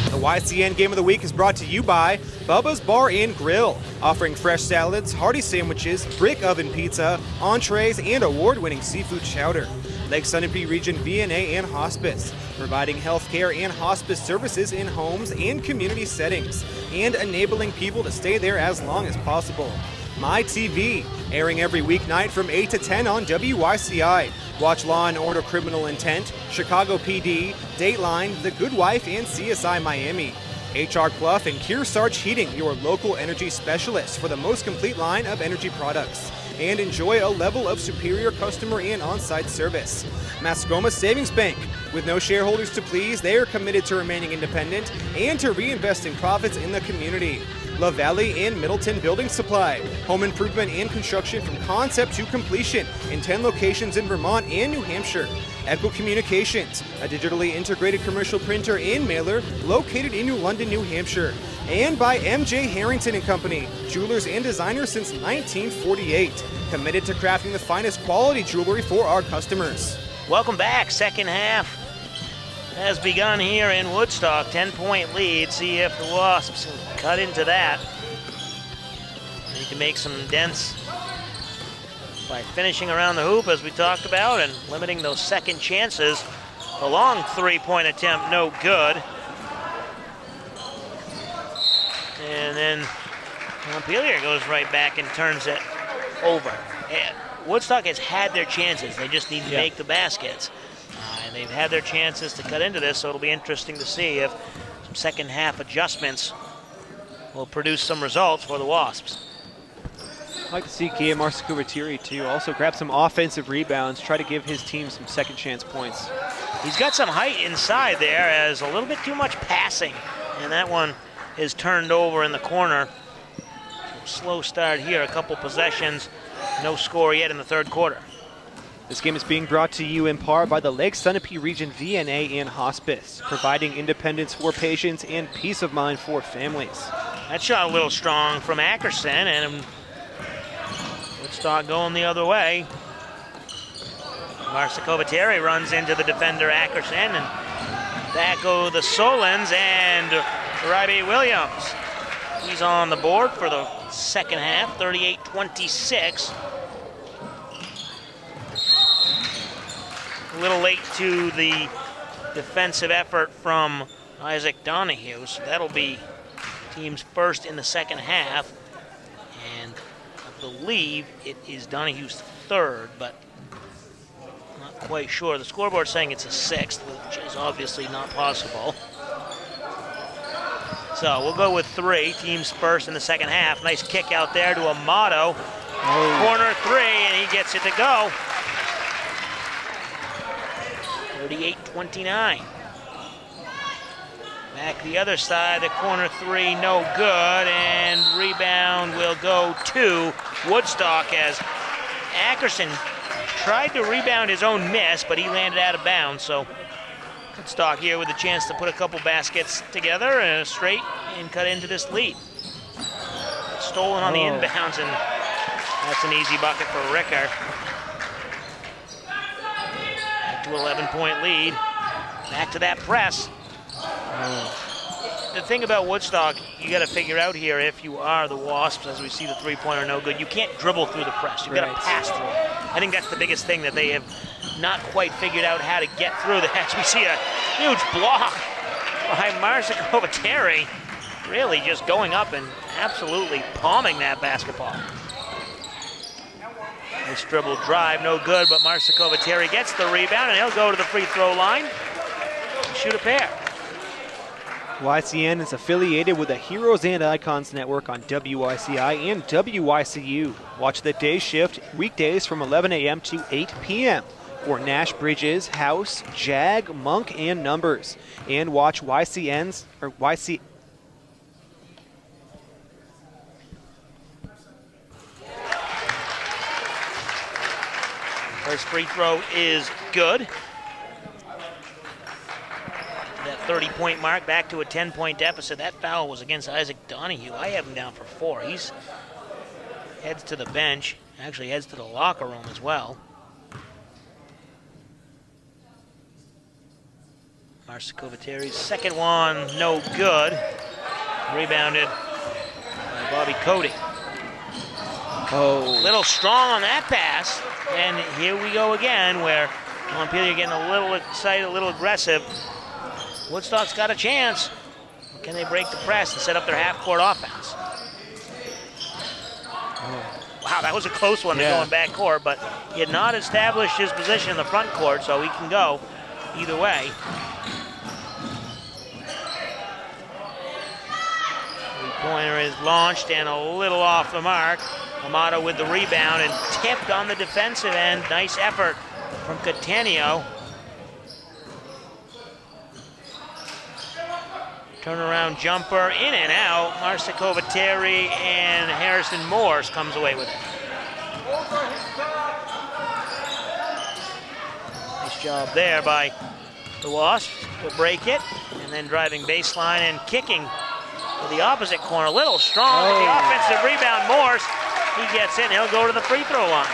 Speaker 2: The YCN Game of the Week is brought to you by Bubba's Bar and Grill, offering fresh salads, hearty sandwiches, brick oven pizza, entrees, and award-winning seafood chowder. Lake Sunapee Region VNA and Hospice, providing healthcare and hospice services in homes and community settings, and enabling people to stay there as long as possible. MyTV, airing every weeknight from 8 to 10 on WYCI. Watch Law & Order Criminal Intent, Chicago PD, Dateline, The Good Wife, and CSI Miami. HR Clough and Kearsarge Heating, your local energy specialist for the most complete line of energy products. And enjoy a level of superior customer and on-site service. Mascoma Savings Bank. With no shareholders to please, they are committed to remaining independent and to reinvesting profits in the community. La Valley and Middleton Building Supply. Home improvement and construction from concept to completion in 10 locations in Vermont and New Hampshire. Echo Communications, a digitally integrated commercial printer and mailer located in New London, New Hampshire. And by MJ Harrington and Company, jewelers and designers since 1948. Committed to crafting the finest quality jewelry for our customers.
Speaker 3: Welcome back. Second half has begun here in Woodstock. 10-point lead. See if the Wasps can cut into that. Need to make some dents by finishing around the hoop, as we talked about, and limiting those second chances. A long three-point attempt, no good. And then Montpelier goes right back and turns it over. And Woodstock has had their chances. They just need to make the baskets. And And they've had their chances to cut into this, so it'll be interesting to see if some second half adjustments will produce some results for the Wasps.
Speaker 2: I'd like to see Guillaume Marseille-Couvertieri too also grab some offensive rebounds, try to give his team some second chance points.
Speaker 3: He's got some height inside there, as a little bit too much passing, and that one is turned over in the corner. Slow start here, a couple possessions, no score yet in the third quarter.
Speaker 2: This game is being brought to you in part by the Lake Sunapee Region VNA and Hospice, providing independence for patients and peace of mind for families.
Speaker 3: That shot a little strong from Ackerson, and Woodstock going the other way. Marseille-Couvertieri runs into the defender Ackerson, and back go the Solons and Ryby Williams. He's on the board for the second half, 38-26. A little late to the defensive effort from Isaac Donahue, so that'll be team's first in the second half. And I believe it is Donahue's third, but not quite sure. The scoreboard's saying it's a sixth, which is obviously not possible. So we'll go with 3, team's first in the second half. Nice kick out there to Amato. Corner 3, and he gets it to go. 38-29. Back the other side, the corner 3, no good, and rebound will go to Woodstock as Ackerson tried to rebound his own miss, but he landed out of bounds. So Woodstock here with a chance to put a couple baskets together and straight and cut into this lead. Stolen on the inbounds, and that's an easy bucket for Ricker. Back to 11-point lead. Back to that press. The thing about Woodstock, you got to figure out here, if you are the Wasps, as we see the three-pointer no good, you can't dribble through the press. You've got to pass through it. I think that's the biggest thing that they have not quite figured out how to get through that. We see a huge block by Marseille-Couvertieri, really just going up and absolutely palming that basketball. Nice dribble drive, no good, but Marseille-Couvertieri gets the rebound, and he'll go to the free throw line and shoot a pair.
Speaker 2: YCN is affiliated with the Heroes and Icons Network on WYCI and WYCU. Watch the day shift weekdays from 11 a.m. to 8 p.m. for Nash Bridges, House, Jag, Monk, and Numbers. And watch YCN's or YC.
Speaker 3: First free throw is good. That 30-point mark, back to a 10-point deficit. That foul was against Isaac Donahue. I have him down for 4. He's heads to the bench, actually heads to the locker room as well. Marseille-Couvertieri's second one, no good. Rebounded by Bobby Cody. Little strong on that pass. And here we go again, where Montpelier getting a little excited, a little aggressive. Woodstock's got a chance. Can they break the press and set up their half-court offense? Wow, that was a close one to go in back court, but he had not established his position in the front court, so he can go either way. Three-pointer is launched and a little off the mark. Amato with the rebound and tipped on the defensive end. Nice effort from Catania. Turnaround jumper, in and out. Marseille-Couvertieri and Harrison Morse comes away with it. Nice job there by the Wasps to break it, and then driving baseline and kicking to the opposite corner. A little strong with the offensive rebound. Morse, he gets in, he'll go to the free throw line.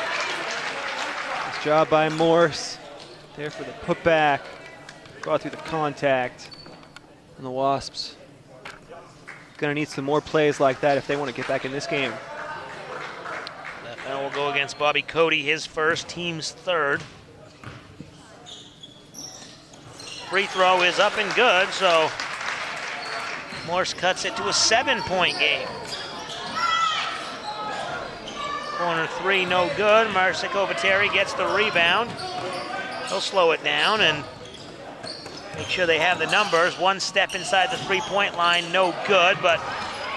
Speaker 2: Nice job by Morse. There for the putback. Got through the contact. And the Wasps gonna need some more plays like that if they want to get back in this game.
Speaker 3: That foul will go against Bobby Cody, his first, team's third. Free throw is up and good, so Morse cuts it to a 7-point game. Corner 3, no good. Marseille-Couvertieri gets the rebound. He'll slow it down, and Make sure they have the numbers. One step inside the three-point line, no good, but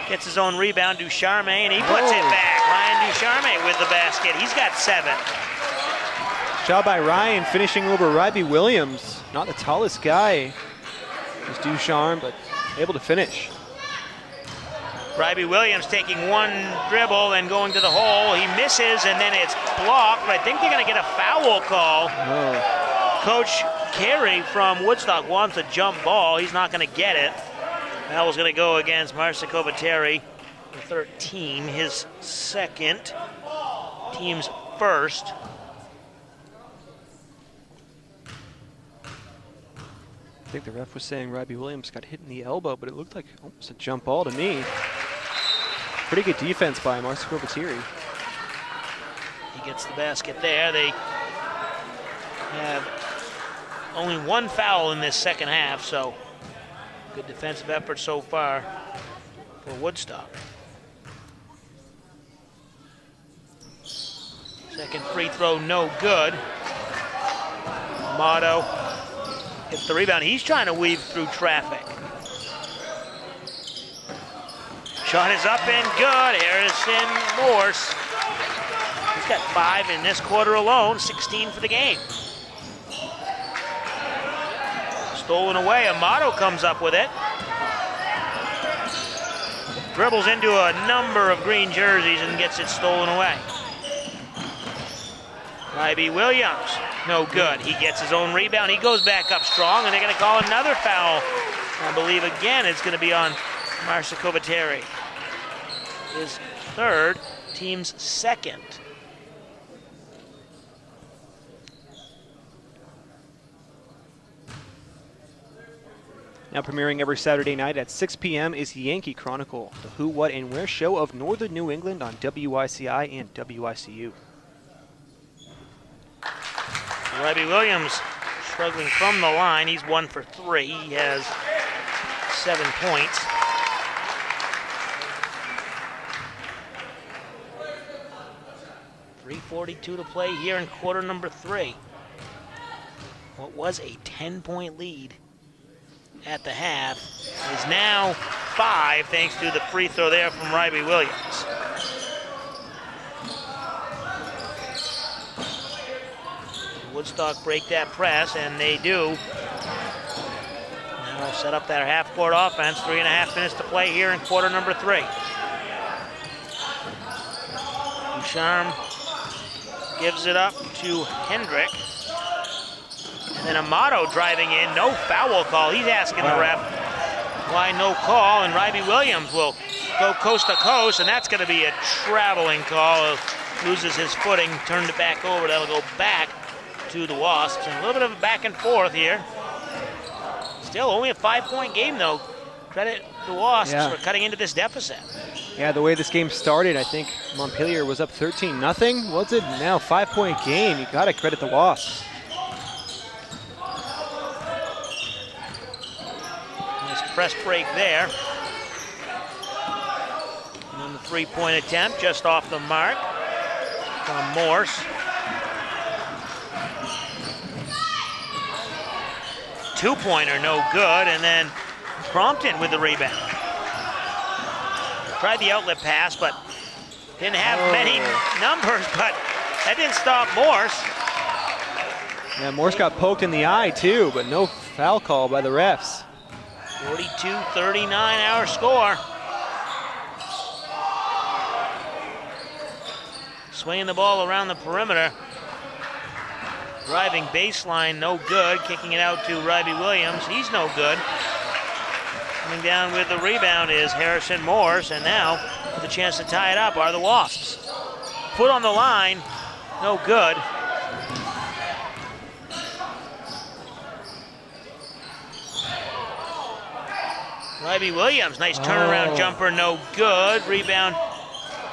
Speaker 3: gets his own rebound, Ducharme, and he puts it back. Ryan Ducharme with the basket. He's got 7.
Speaker 2: Job by Ryan finishing over Ryby Williams. Not the tallest guy. Just Ducharme, but able to finish.
Speaker 3: Ryby Williams taking one dribble and going to the hole. He misses, and then it's blocked, but I think they're going to get a foul call.
Speaker 2: Oh.
Speaker 3: Coach Carey from Woodstock wants a jump ball. He's not going to get it. Foul's going to go against Marcia Kovateri, 13, his second, team's first.
Speaker 2: I think the ref was saying Ryby Williams got hit in the elbow, but it looked like almost a jump ball to me. Pretty good defense by Marcia Kovateri.
Speaker 3: He gets the basket there. They have only one foul in this second half, so good defensive effort so far for Woodstock. Second free throw, no good. Amato hits the rebound. He's trying to weave through traffic. Shot is up and good. Harrison Morse. He's got 5 in this quarter alone, 16 for the game. Stolen away. Amato comes up with it. Dribbles into a number of green jerseys and gets it stolen away. Ryby Williams, no good. He gets his own rebound. He goes back up strong, and they're going to call another foul. I believe again it's going to be on Marcia Kovateri. His third, team's second.
Speaker 2: Now premiering every Saturday night at 6 p.m. is Yankee Chronicle, the who, what, and where show of Northern New England on WICI and WICU.
Speaker 3: Ryby Williams struggling from the line. He's 1 for 3. He has 7 points. .342 to play here in quarter number 3. What was a 10-point lead at the half is now 5 thanks to the free throw there from Ryby Williams. Woodstock break that press, and they do. Now set up that half-court offense. 3.5 minutes to play here in quarter number 3. Ducharme gives it up to Hendrick. And then Amato driving in. No foul call. He's asking the ref why no call, and Ryby Williams will go coast to coast, and that's going to be a traveling call. Loses his footing, turned it back over. That'll go back to the Wasps. And a little bit of a back and forth here. Still only a 5-point game, though. Credit the Wasps for cutting into this deficit.
Speaker 2: Yeah, the way this game started, I think Montpelier was up 13-0. Was it? Now 5-point game. You got to credit the Wasps.
Speaker 3: Nice press break there. And then the 3-point attempt just off the mark from Morse. Two-pointer, no good, and then Crompton with the rebound. Tried the outlet pass, but didn't have many numbers, but that didn't stop Morse.
Speaker 2: Yeah, Morse got poked in the eye too, but no foul call by the refs.
Speaker 3: 42-39 our score. Swinging the ball around the perimeter. Driving baseline, no good. Kicking it out to Ryby Williams. He's no good. Coming down with the rebound is Harrison Morse, and now with a chance to tie it up are the Wasps. Foot on the line, no good. Ryby Williams, nice turnaround jumper, no good. Rebound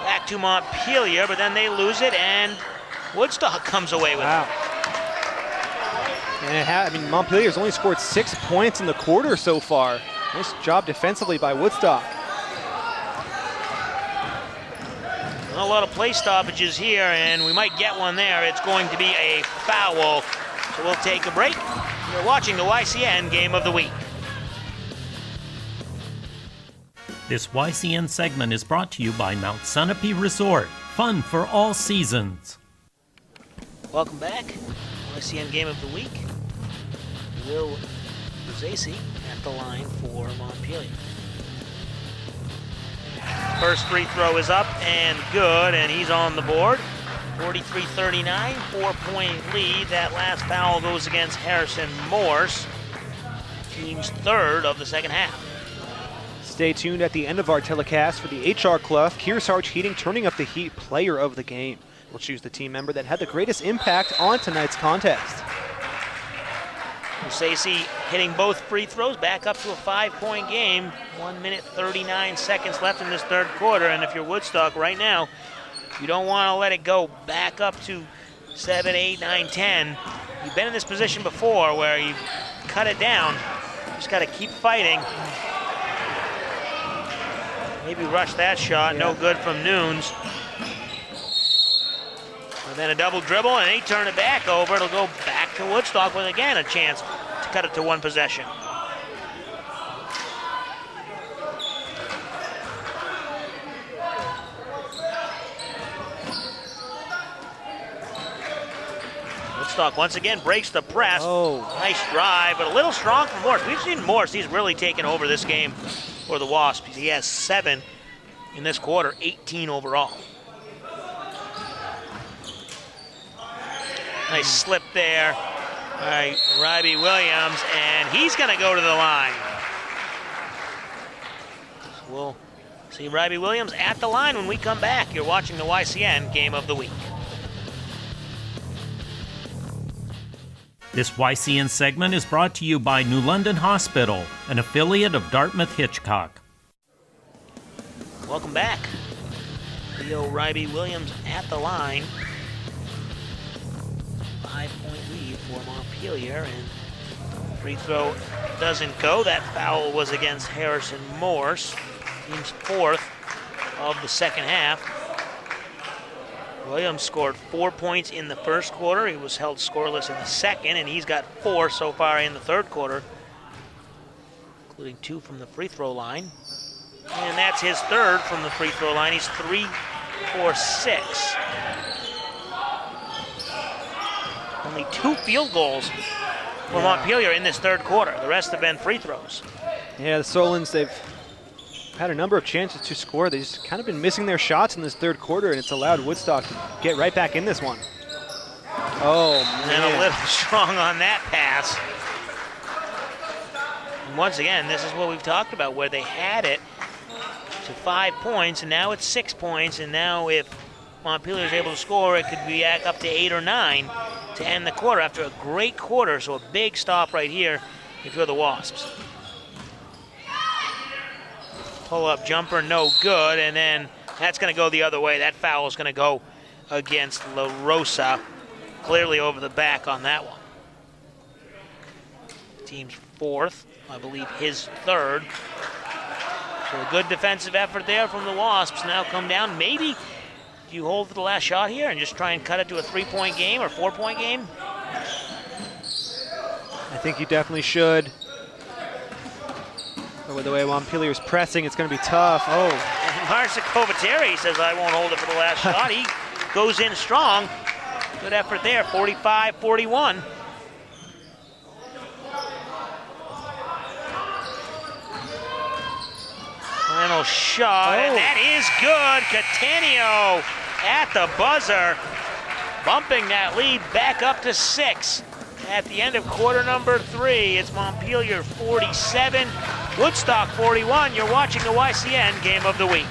Speaker 3: back to Montpelier, but then they lose it, and Woodstock comes away with it.
Speaker 2: And Montpelier's only scored 6 points in the quarter so far. Nice job defensively by Woodstock.
Speaker 3: A lot of play stoppages here, and we might get one there. It's going to be a foul, so we'll take a break. You're watching the YCN Game of the Week.
Speaker 1: This YCN segment is brought to you by Mount Sunapee Resort. Fun for all seasons.
Speaker 3: Welcome back. YCN Game of the Week. Will Buzacy at the line for Montpelier. First free throw is up and good, and he's on the board. 43-39, 4-point lead. That last foul goes against Harrison Morse, team's third of the second half.
Speaker 2: Stay tuned at the end of our telecast for the HR Clough Kearsarge Heating Turning Up the Heat Player of the Game. We'll choose the team member that had the greatest impact on tonight's contest.
Speaker 3: Buzacy hitting both free throws, back up to a 5-point game. 1 minute, 39 seconds left in this third quarter, and if you're Woodstock right now, you don't want to let it go back up to 7, 8, 9, 10. You've been in this position before where you cut it down. You just got to keep fighting. Maybe rush that shot, no good from Nunes. And then a double dribble, and they turn it back over. It'll go back to Woodstock with, again, a chance to cut it to one possession. Woodstock once again breaks the press.
Speaker 2: Oh.
Speaker 3: Nice drive, but a little strong from Morse. We've seen Morse, he's really taken over this game for the Wasps. He has 7 in this quarter, 18 overall. Nice slip there by Robbie Williams, and he's going to go to the line. So we'll see Robbie Williams at the line when we come back. You're watching the YCN Game of the Week.
Speaker 1: This YCN segment is brought to you by New London Hospital, an affiliate of Dartmouth Hitchcock.
Speaker 3: Welcome back. Leo Robbie Williams at the line. 5-point lead for Montpelier, and free throw doesn't go. That foul was against Harrison Morse, team's fourth of the second half. Williams scored 4 points in the first quarter. He was held scoreless in the second, and he's got 4 so far in the third quarter, including 2 from the free throw line. And that's his third from the free throw line. He's 3 for 6. Only 2 field goals for Montpelier in this third quarter. The rest have been free throws.
Speaker 2: Yeah, the Solons, they've had a number of chances to score. They've just kind of been missing their shots in this third quarter, and it's allowed Woodstock to get right back in this one. Oh, man.
Speaker 3: And a little strong on that pass. And once again, this is what we've talked about, where they had it to 5 points, and now it's 6 points, and now if Montpelier is able to score, it could be up to 8 or 9 to end the quarter after a great quarter, so a big stop right here if you're the Wasps. Pull-up jumper, no good, and then that's going to go the other way. That foul is going to go against La Rosa, clearly over the back on that one. Team's fourth, I believe his third. So a good defensive effort there from the Wasps. Now come down. Maybe you hold for the last shot here and just try and cut it to a 3-point game or 4-point game?
Speaker 2: I think you definitely should. But with the way Montpelier's pressing, it's going to be tough. Oh.
Speaker 3: And Marcin Kovateri says, I won't hold it for the last shot. He goes in strong. Good effort there, 45-41. Final shot, and that is good. Catania at the buzzer, bumping that lead back up to 6 at the end of quarter number 3. It's Montpelier 47, Woodstock 41. You're watching the YCN Game of the Week.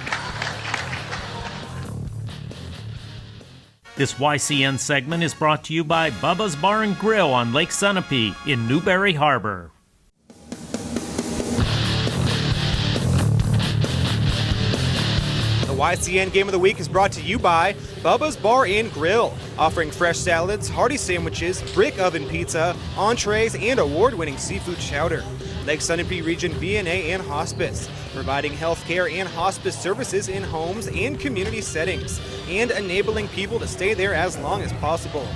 Speaker 1: This YCN segment is brought to you by Bubba's Bar and Grill on Lake Sunapee in Newberry Harbor.
Speaker 2: The YCN Game of the Week is brought to you by Bubba's Bar and Grill, offering fresh salads, hearty sandwiches, brick oven pizza, entrees, and award-winning seafood chowder. Lake Sunapee Region VNA and Hospice, providing healthcare and hospice services in homes and community settings, and enabling people to stay there as long as possible.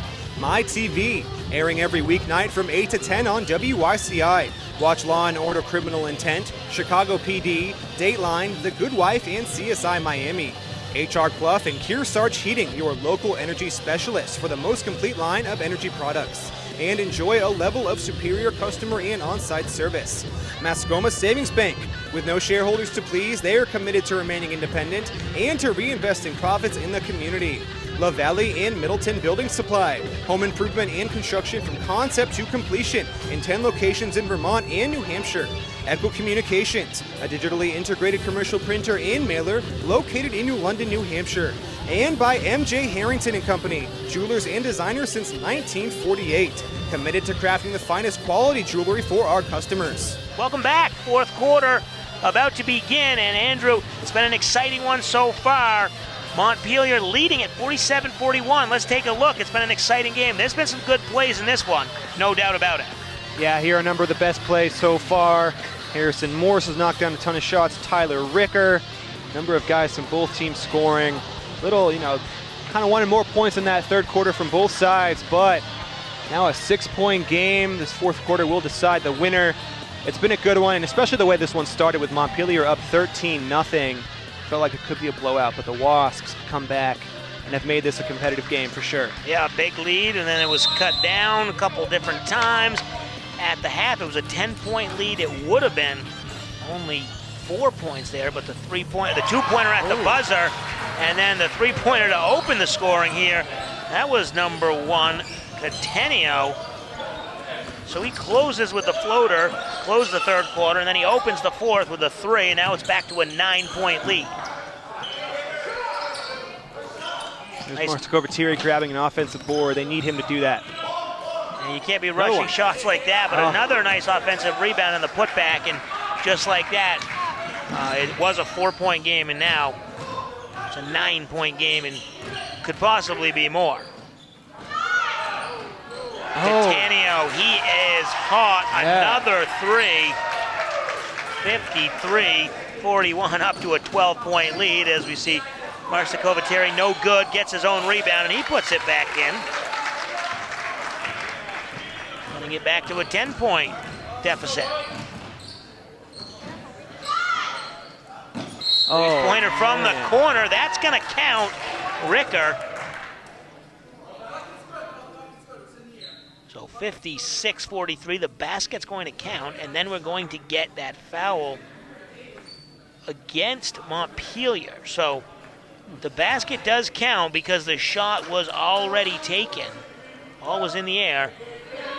Speaker 2: My TV, airing every weeknight from 8 to 10 on WYCI. Watch Law & Order Criminal Intent, Chicago PD, Dateline, The Good Wife, and CSI Miami. HR Clough and Kearsarge Heating, your local energy specialist for the most complete line of energy products. And enjoy a level of superior customer and on-site service. Mascoma Savings Bank. With no shareholders to please, they are committed to remaining independent and to reinvesting profits in the community. Love Valley and Middleton Building Supply. Home improvement and construction from concept to completion in 10 locations in Vermont and New Hampshire. Echo Communications, a digitally integrated commercial printer and mailer located in New London, New Hampshire. And by MJ Harrington and Company, jewelers and designers since 1948. Committed to crafting the finest quality jewelry for our customers.
Speaker 3: Welcome back. Fourth quarter about to begin, and Andrew, it's been an exciting one so far. Montpelier leading at 47-41. Let's take a look. It's been an exciting game. There's been some good plays in this one, no doubt about it.
Speaker 2: Yeah, here are a number of the best plays so far. Harrison Morse has knocked down a ton of shots. Tyler Ricker, number of guys from both teams scoring. Little, kind of wanted more points in that third quarter from both sides, but now a 6-point game. This fourth quarter will decide the winner. It's been a good one, and especially the way this one started with Montpelier up 13-0. Felt like it could be a blowout, but the Wasps come back and have made this a competitive game for sure.
Speaker 3: Yeah, a big lead, and then it was cut down a couple different times. At the half, it was a 10-point lead. It would have been only 4 points there, but the 2-pointer at the buzzer, and then the 3-pointer to open the scoring here, that was number 1, Catenio. So he closes with the floater, closes the third quarter, and then he opens the fourth with a 3, and now it's back to a 9-point lead.
Speaker 2: There's
Speaker 3: Nice.
Speaker 2: Mark Kovatiri grabbing an offensive board. They need him to do that.
Speaker 3: And you can't be rushing shots like that, but another nice offensive rebound in the putback, and just like that, it was a 4-point game, and now it's a 9-point game, and could possibly be more. Catanio, he is hot.
Speaker 2: Yeah.
Speaker 3: Another 3, 53-41, up to a 12-point lead as we see Marcin Kovatiri, no good, gets his own rebound, and he puts it back in. Getting it back to a 10-point deficit. Pointer from the corner, that's gonna count. Ricker. So 56-43, the basket's going to count, and then we're going to get that foul against Montpelier. So the basket does count because the shot was already taken. Ball was in the air.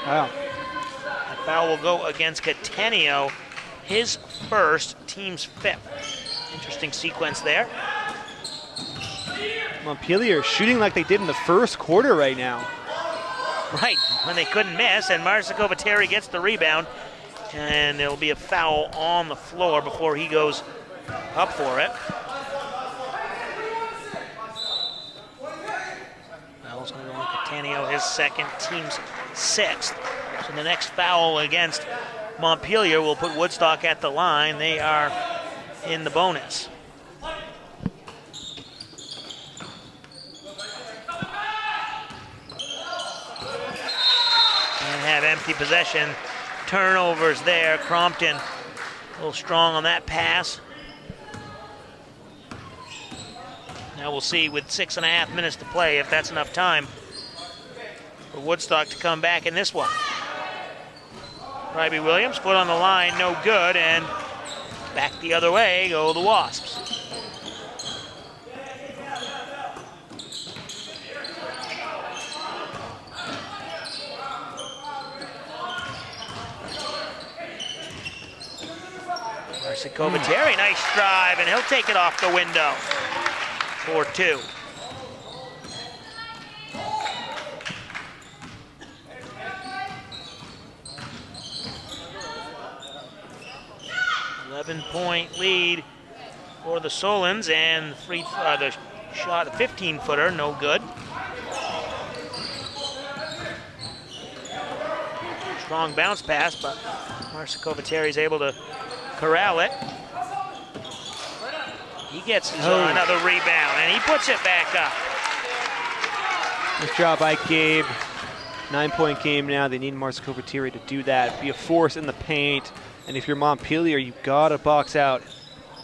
Speaker 2: Wow.
Speaker 3: The foul will go against Catanio, his first, team's 5th. Interesting sequence there.
Speaker 2: Montpelier shooting like they did in the first quarter right now.
Speaker 3: Right, when they couldn't miss, and Marcin Kovatiri gets the rebound, and there'll be a foul on the floor before he goes up for it. Foul's going to go on Catanio, his second, team's 6th. So the next foul against Montpelier will put Woodstock at the line. They are in the bonus. Have empty possession. Turnovers there. Crompton a little strong on that pass. Now we'll see with 6.5 minutes to play if that's enough time for Woodstock to come back in this one. Ryby Williams, foot on the line, no good, and back the other way go the Wasps. Marcin Kovatiri, nice drive, and he'll take it off the window for 2. Point lead for the Solons, and the shot, a 15-footer, no good. Strong bounce pass, but Marcin Kovatiri is able to corral it. He gets another rebound, and he puts it back up.
Speaker 2: Nice job by Gabe. 9-point game now. They need Mars Covertieri to do that, be a force in the paint. And if you're Montpelier, you've got to box out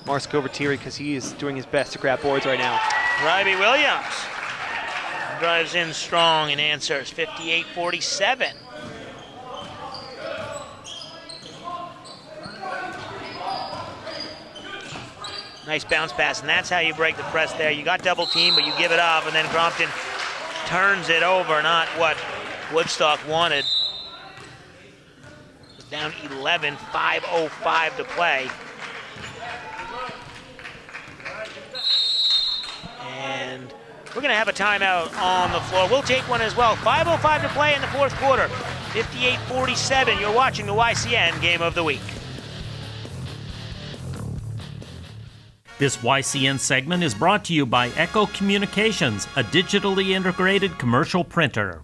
Speaker 2: Mars Covertieri because he is doing his best to grab boards right now.
Speaker 3: Ryby Williams drives in strong and answers 58-47. Nice bounce pass, and that's how you break the press there. You got double team, but you give it off, and then Crompton turns it over, not what Woodstock wanted. It's down 11, 5:05 to play. And we're gonna have a timeout on the floor. We'll take one as well. 5:05 to play in the fourth quarter. 58-47, you're watching the YCN Game of the Week.
Speaker 1: This YCN segment is brought to you by Echo Communications, a digitally integrated commercial printer.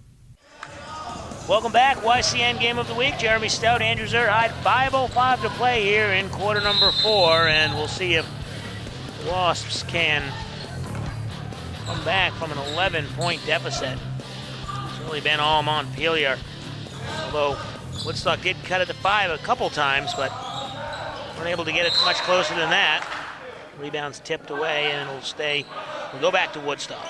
Speaker 3: Welcome back, YCN Game of the Week. Jeremy Stout, Andrew Zerhide, 5:05 to play here in quarter number 4, and we'll see if Wasps can come back from an 11-point deficit. It's really been all Montpelier, although Woodstock did cut it to 5 a couple times, but weren't able to get it much closer than that. Rebounds tipped away, and we'll go back to Woodstock.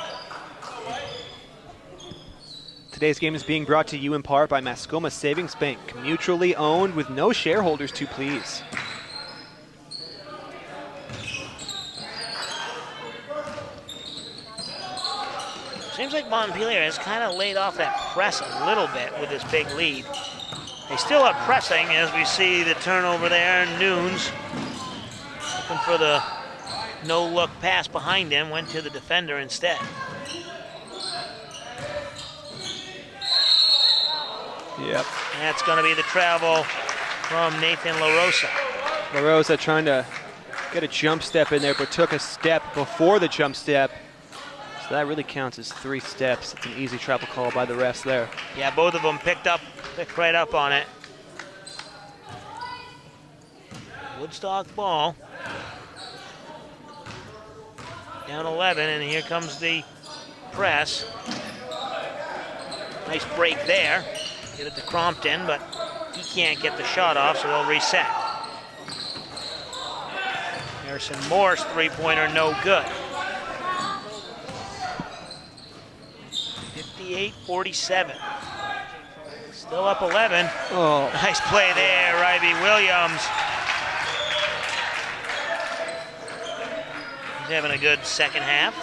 Speaker 2: Today's game is being brought to you in part by Mascoma Savings Bank, mutually owned with no shareholders to please.
Speaker 3: Seems like Montpelier has kind of laid off that press a little bit with this big lead. They still are pressing as we see the turnover there. Nunes looking for the no-look pass behind him, went to the defender instead.
Speaker 2: Yep.
Speaker 3: That's going to be the travel from Nathan LaRosa.
Speaker 2: LaRosa trying to get a jump step in there, but took a step before the jump step. So that really counts as 3 steps. It's an easy travel call by the refs there.
Speaker 3: Yeah, both of them picked right up on it. Woodstock ball. Down 11, and here comes the press. Nice break there. Get it to Crompton, but he can't get the shot off, so they'll reset. Harrison Morse, three-pointer, no good. 58-47. Still up 11.
Speaker 2: Oh.
Speaker 3: Nice play there, Ryby Williams. He's having a good second half.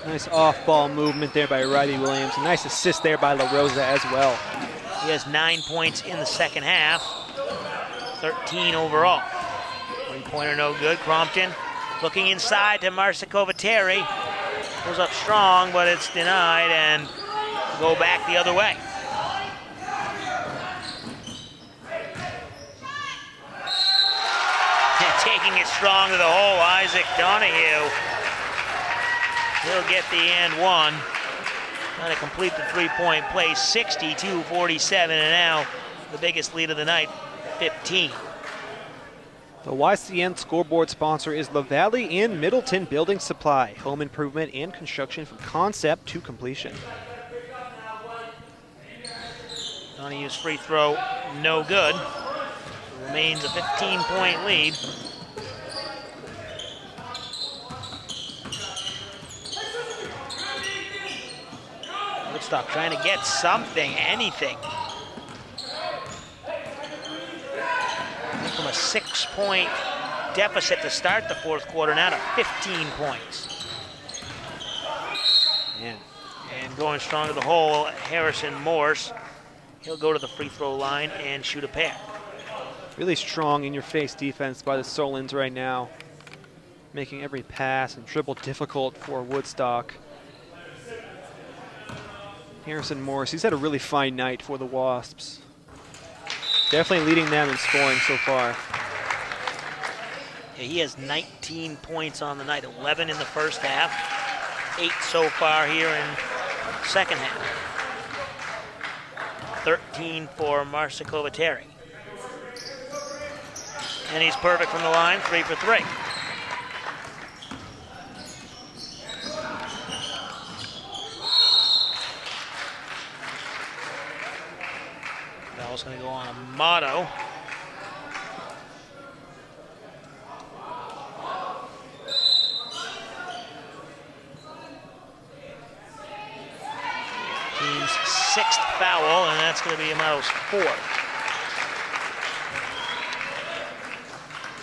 Speaker 2: Nice off-ball movement there by Ryby Williams. A nice assist there by LaRosa as well.
Speaker 3: He has 9 points in the second half, 13 overall. Three-pointer no good. Crompton looking inside to Marsa Covertieri. Goes up strong, but it's denied, and go back the other way. Taking it strong to the hole, Isaac Donahue. He'll get the and one. Trying to complete the three-point play, 62-47, and now the biggest lead of the night, 15.
Speaker 2: The YCN scoreboard sponsor is La Valley Inn Middleton Building Supply. Home improvement and construction from concept to completion.
Speaker 3: Donahue's free throw, no good. Remains a 15-point lead. Woodstock trying to get something, anything. From a 6-point deficit to start the fourth quarter, now to 15 points.
Speaker 2: Man.
Speaker 3: And going strong to the hole, Harrison Morse. He'll go to the free throw line and shoot a pair.
Speaker 2: Really strong in-your-face defense by the Solons right now. Making every pass and dribble difficult for Woodstock. Harrison Morse, he's had a really fine night for the Wasps. Definitely leading them in scoring so far.
Speaker 3: Yeah, he has 19 points on the night, 11 in the first half, 8 so far here in second half. 13 for Marsa Covertieri. And he's perfect from the line, 3 for 3. Foul's going to go on Amato. Team's 6th foul, and that's going to be Amato's 4th.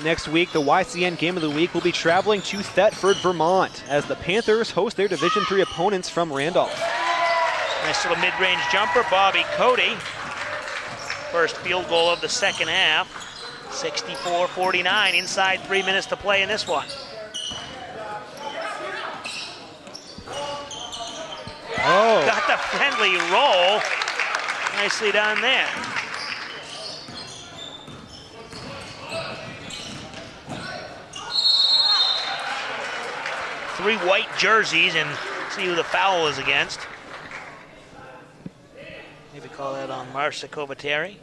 Speaker 2: Next week, the YCN Game of the Week will be traveling to Thetford, Vermont, as the Panthers host their Division III opponents from Randolph.
Speaker 3: Nice little mid-range jumper, Bobby Cody. First field goal of the second half. 64-49, inside 3 minutes to play in this one.
Speaker 2: Oh.
Speaker 3: Got the friendly roll. Nicely done there. Three white jerseys, and see who the foul is against. Maybe call that on Marcia Kovateri.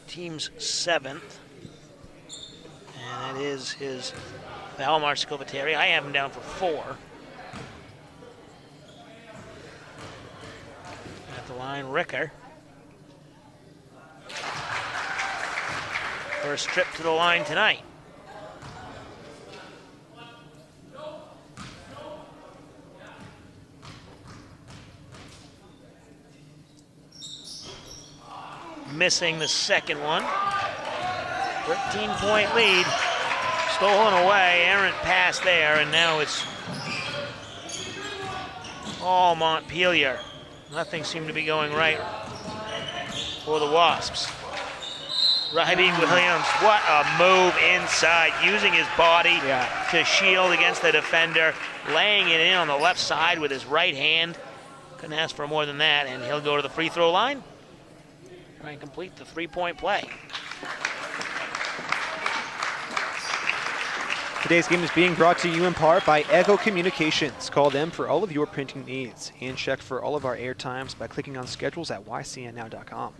Speaker 3: Team's 7th. And that is his foul, Marcia Kovateri. I have him down for 4. At the line, Ricker. First trip to the line tonight. Missing the second one. 13-point lead. Stolen away. Errant pass there, and now it's all Montpelier. Nothing seemed to be going right for the Wasps. Riley Williams, what a move inside, using his body to shield against the defender, laying it in on the left side with his right hand. Couldn't ask for more than that, and he'll go to the free throw line. Try and complete the 3-point play.
Speaker 2: Today's game is being brought to you in part by Ego Communications. Call them for all of your printing needs and check for all of our air times by clicking on schedules at ycnnow.com.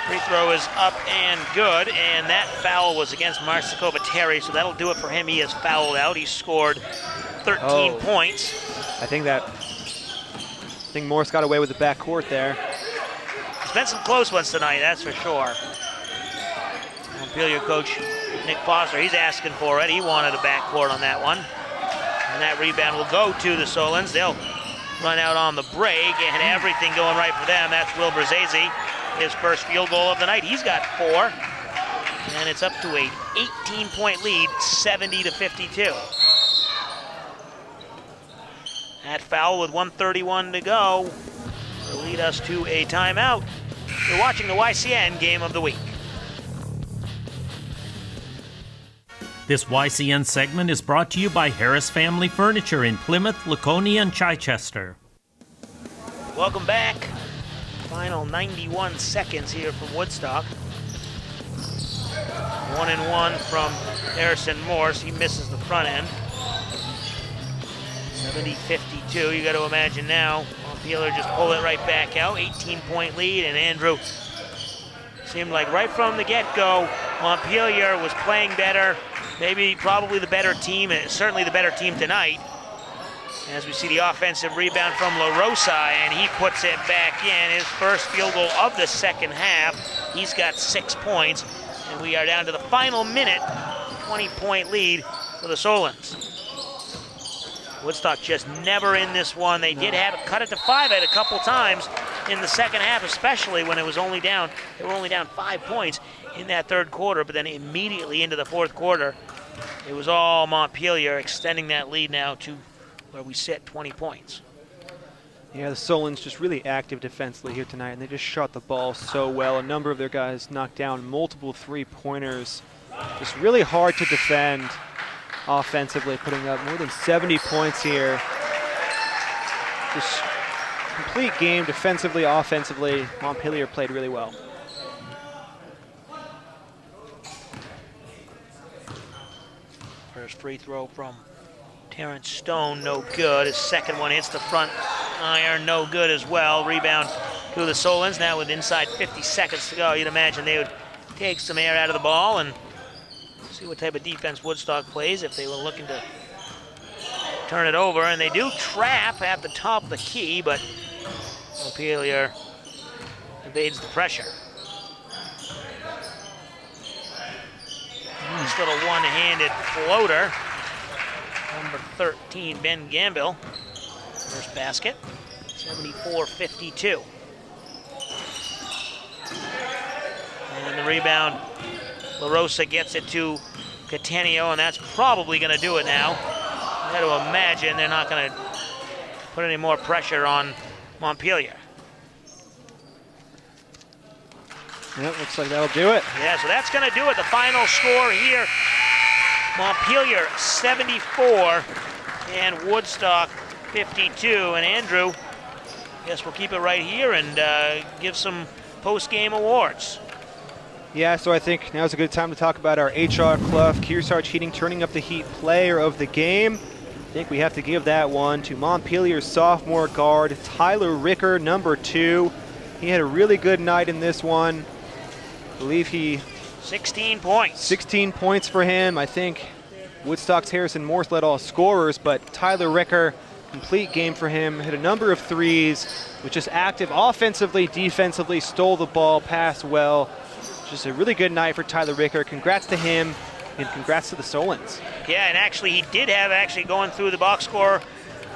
Speaker 3: Free throw is up and good, and that foul was against Marcia Kovateri, so that'll do it for him. He has fouled out. He scored 13 points.
Speaker 2: I think Morris got away with the backcourt there.
Speaker 3: There's been some close ones tonight, that's for sure. Montpelier coach Nick Foster, he's asking for it. He wanted a backcourt on that one. And that rebound will go to the Solons. They'll run out on the break, and everything going right for them. That's Will Brzezzi, his first field goal of the night. He's got 4. And it's up to a 18-point lead, 70-52. That foul with 1:31 to go will lead us to a timeout. You're watching the YCN Game of the Week.
Speaker 1: This YCN segment is brought to you by Harris Family Furniture in Plymouth, Laconia, and Chichester.
Speaker 3: Welcome back. Final 91 seconds here from Woodstock. 1-and-1 from Harrison Morse. He misses the front end. 70-52. You got to imagine now, Montpelier just pull it right back out. 18-point lead, and Andrew seemed like right from the get-go, Montpelier was playing better. Maybe probably the better team, and certainly the better team tonight. As we see the offensive rebound from LaRosa, and he puts it back in. His first field goal of the second half. He's got 6 points, and we are down to the final minute. 20-point lead for the Solons. Woodstock just never in this one. They did have it cut it to 5 a couple times in the second half, especially when it was only down. They were only down 5 points in that third quarter, but then immediately into the fourth quarter, it was all Montpelier extending that lead now to where we sit, 20 points.
Speaker 2: Yeah, the Solons just really active defensively here tonight, and they just shot the ball so well. A number of their guys knocked down multiple three-pointers. Just really hard to defend offensively, putting up more than 70 points here. Just complete game defensively, offensively. Montpelier played really well.
Speaker 3: First free throw from Terrence Stone, no good. His second one hits the front iron, no good as well. Rebound to the Solons. Now with inside 50 seconds to go, you'd imagine they would take some air out of the ball and see what type of defense Woodstock plays if they were looking to turn it over. And they do trap at the top of the key, but Montpelier evades the pressure. Nice little one-handed floater. Number 13, Ben Gambill. First basket, 74-52. And the rebound, LaRosa gets it to Catania, and that's probably going to do it now. I got to imagine they're not going to put any more pressure on Montpelier.
Speaker 2: Yep, looks like that'll do it.
Speaker 3: Yeah, so that's going to do it. The final score here, Montpelier 74 and Woodstock 52. And Andrew, I guess we'll keep it right here and give some post-game awards.
Speaker 2: Yeah, so I think now's a good time to talk about our HR Clough Kearsarge Heating Turning Up the Heat player of the game. I think we have to give that one to Montpelier's sophomore guard, Tyler Ricker, number 2. He had a really good night in this one. I believe he...
Speaker 3: 16 points.
Speaker 2: 16 points for him. I think Woodstock's Harrison Morse led all scorers, but Tyler Ricker, complete game for him. Hit a number of threes, was just active offensively, defensively, stole the ball, passed well. Just a really good night for Tyler Ricker. Congrats to him, and congrats to the Solons.
Speaker 3: Yeah, and actually he did have, going through the box score,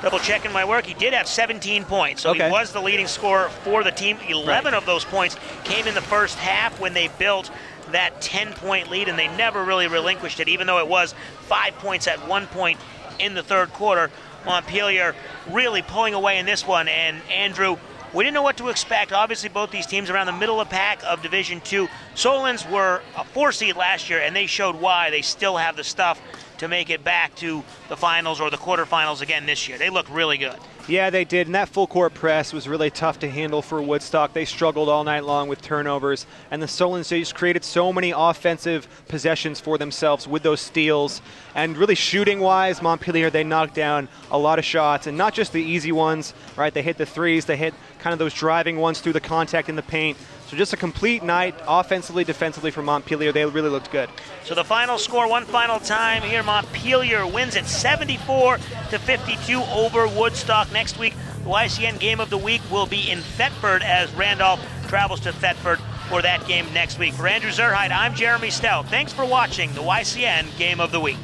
Speaker 3: double checking my work, he did have 17 points. So
Speaker 2: okay.
Speaker 3: He was the leading scorer for the team. 11 of those points came in the first half when they built that 10-point lead, and they never really relinquished it, even though it was 5 points at one point in the third quarter. Montpelier really pulling away in this one, and Andrew, we didn't know what to expect. Obviously, both these teams around the middle of the pack of Division II. Solons were a 4 seed last year, and they showed why. They still have the stuff to make it back to the finals or the quarterfinals again this year. They look really good.
Speaker 2: Yeah, they did, and that full court press was really tough to handle for Woodstock. They struggled all night long with turnovers, and the Solons just created so many offensive possessions for themselves with those steals. And really shooting-wise, Montpelier, they knocked down a lot of shots, and not just the easy ones, right? They hit the threes, they hit kind of those driving ones through the contact in the paint. So just a complete night, offensively, defensively for Montpelier. They really looked good.
Speaker 3: So the final score, one final time here, Montpelier wins it 74-52 over Woodstock. Next week, the YCN Game of the Week will be in Thetford as Randolph travels to Thetford for that game next week. For Andrew Zerhide, I'm Jeremy Stout. Thanks for watching the YCN Game of the Week.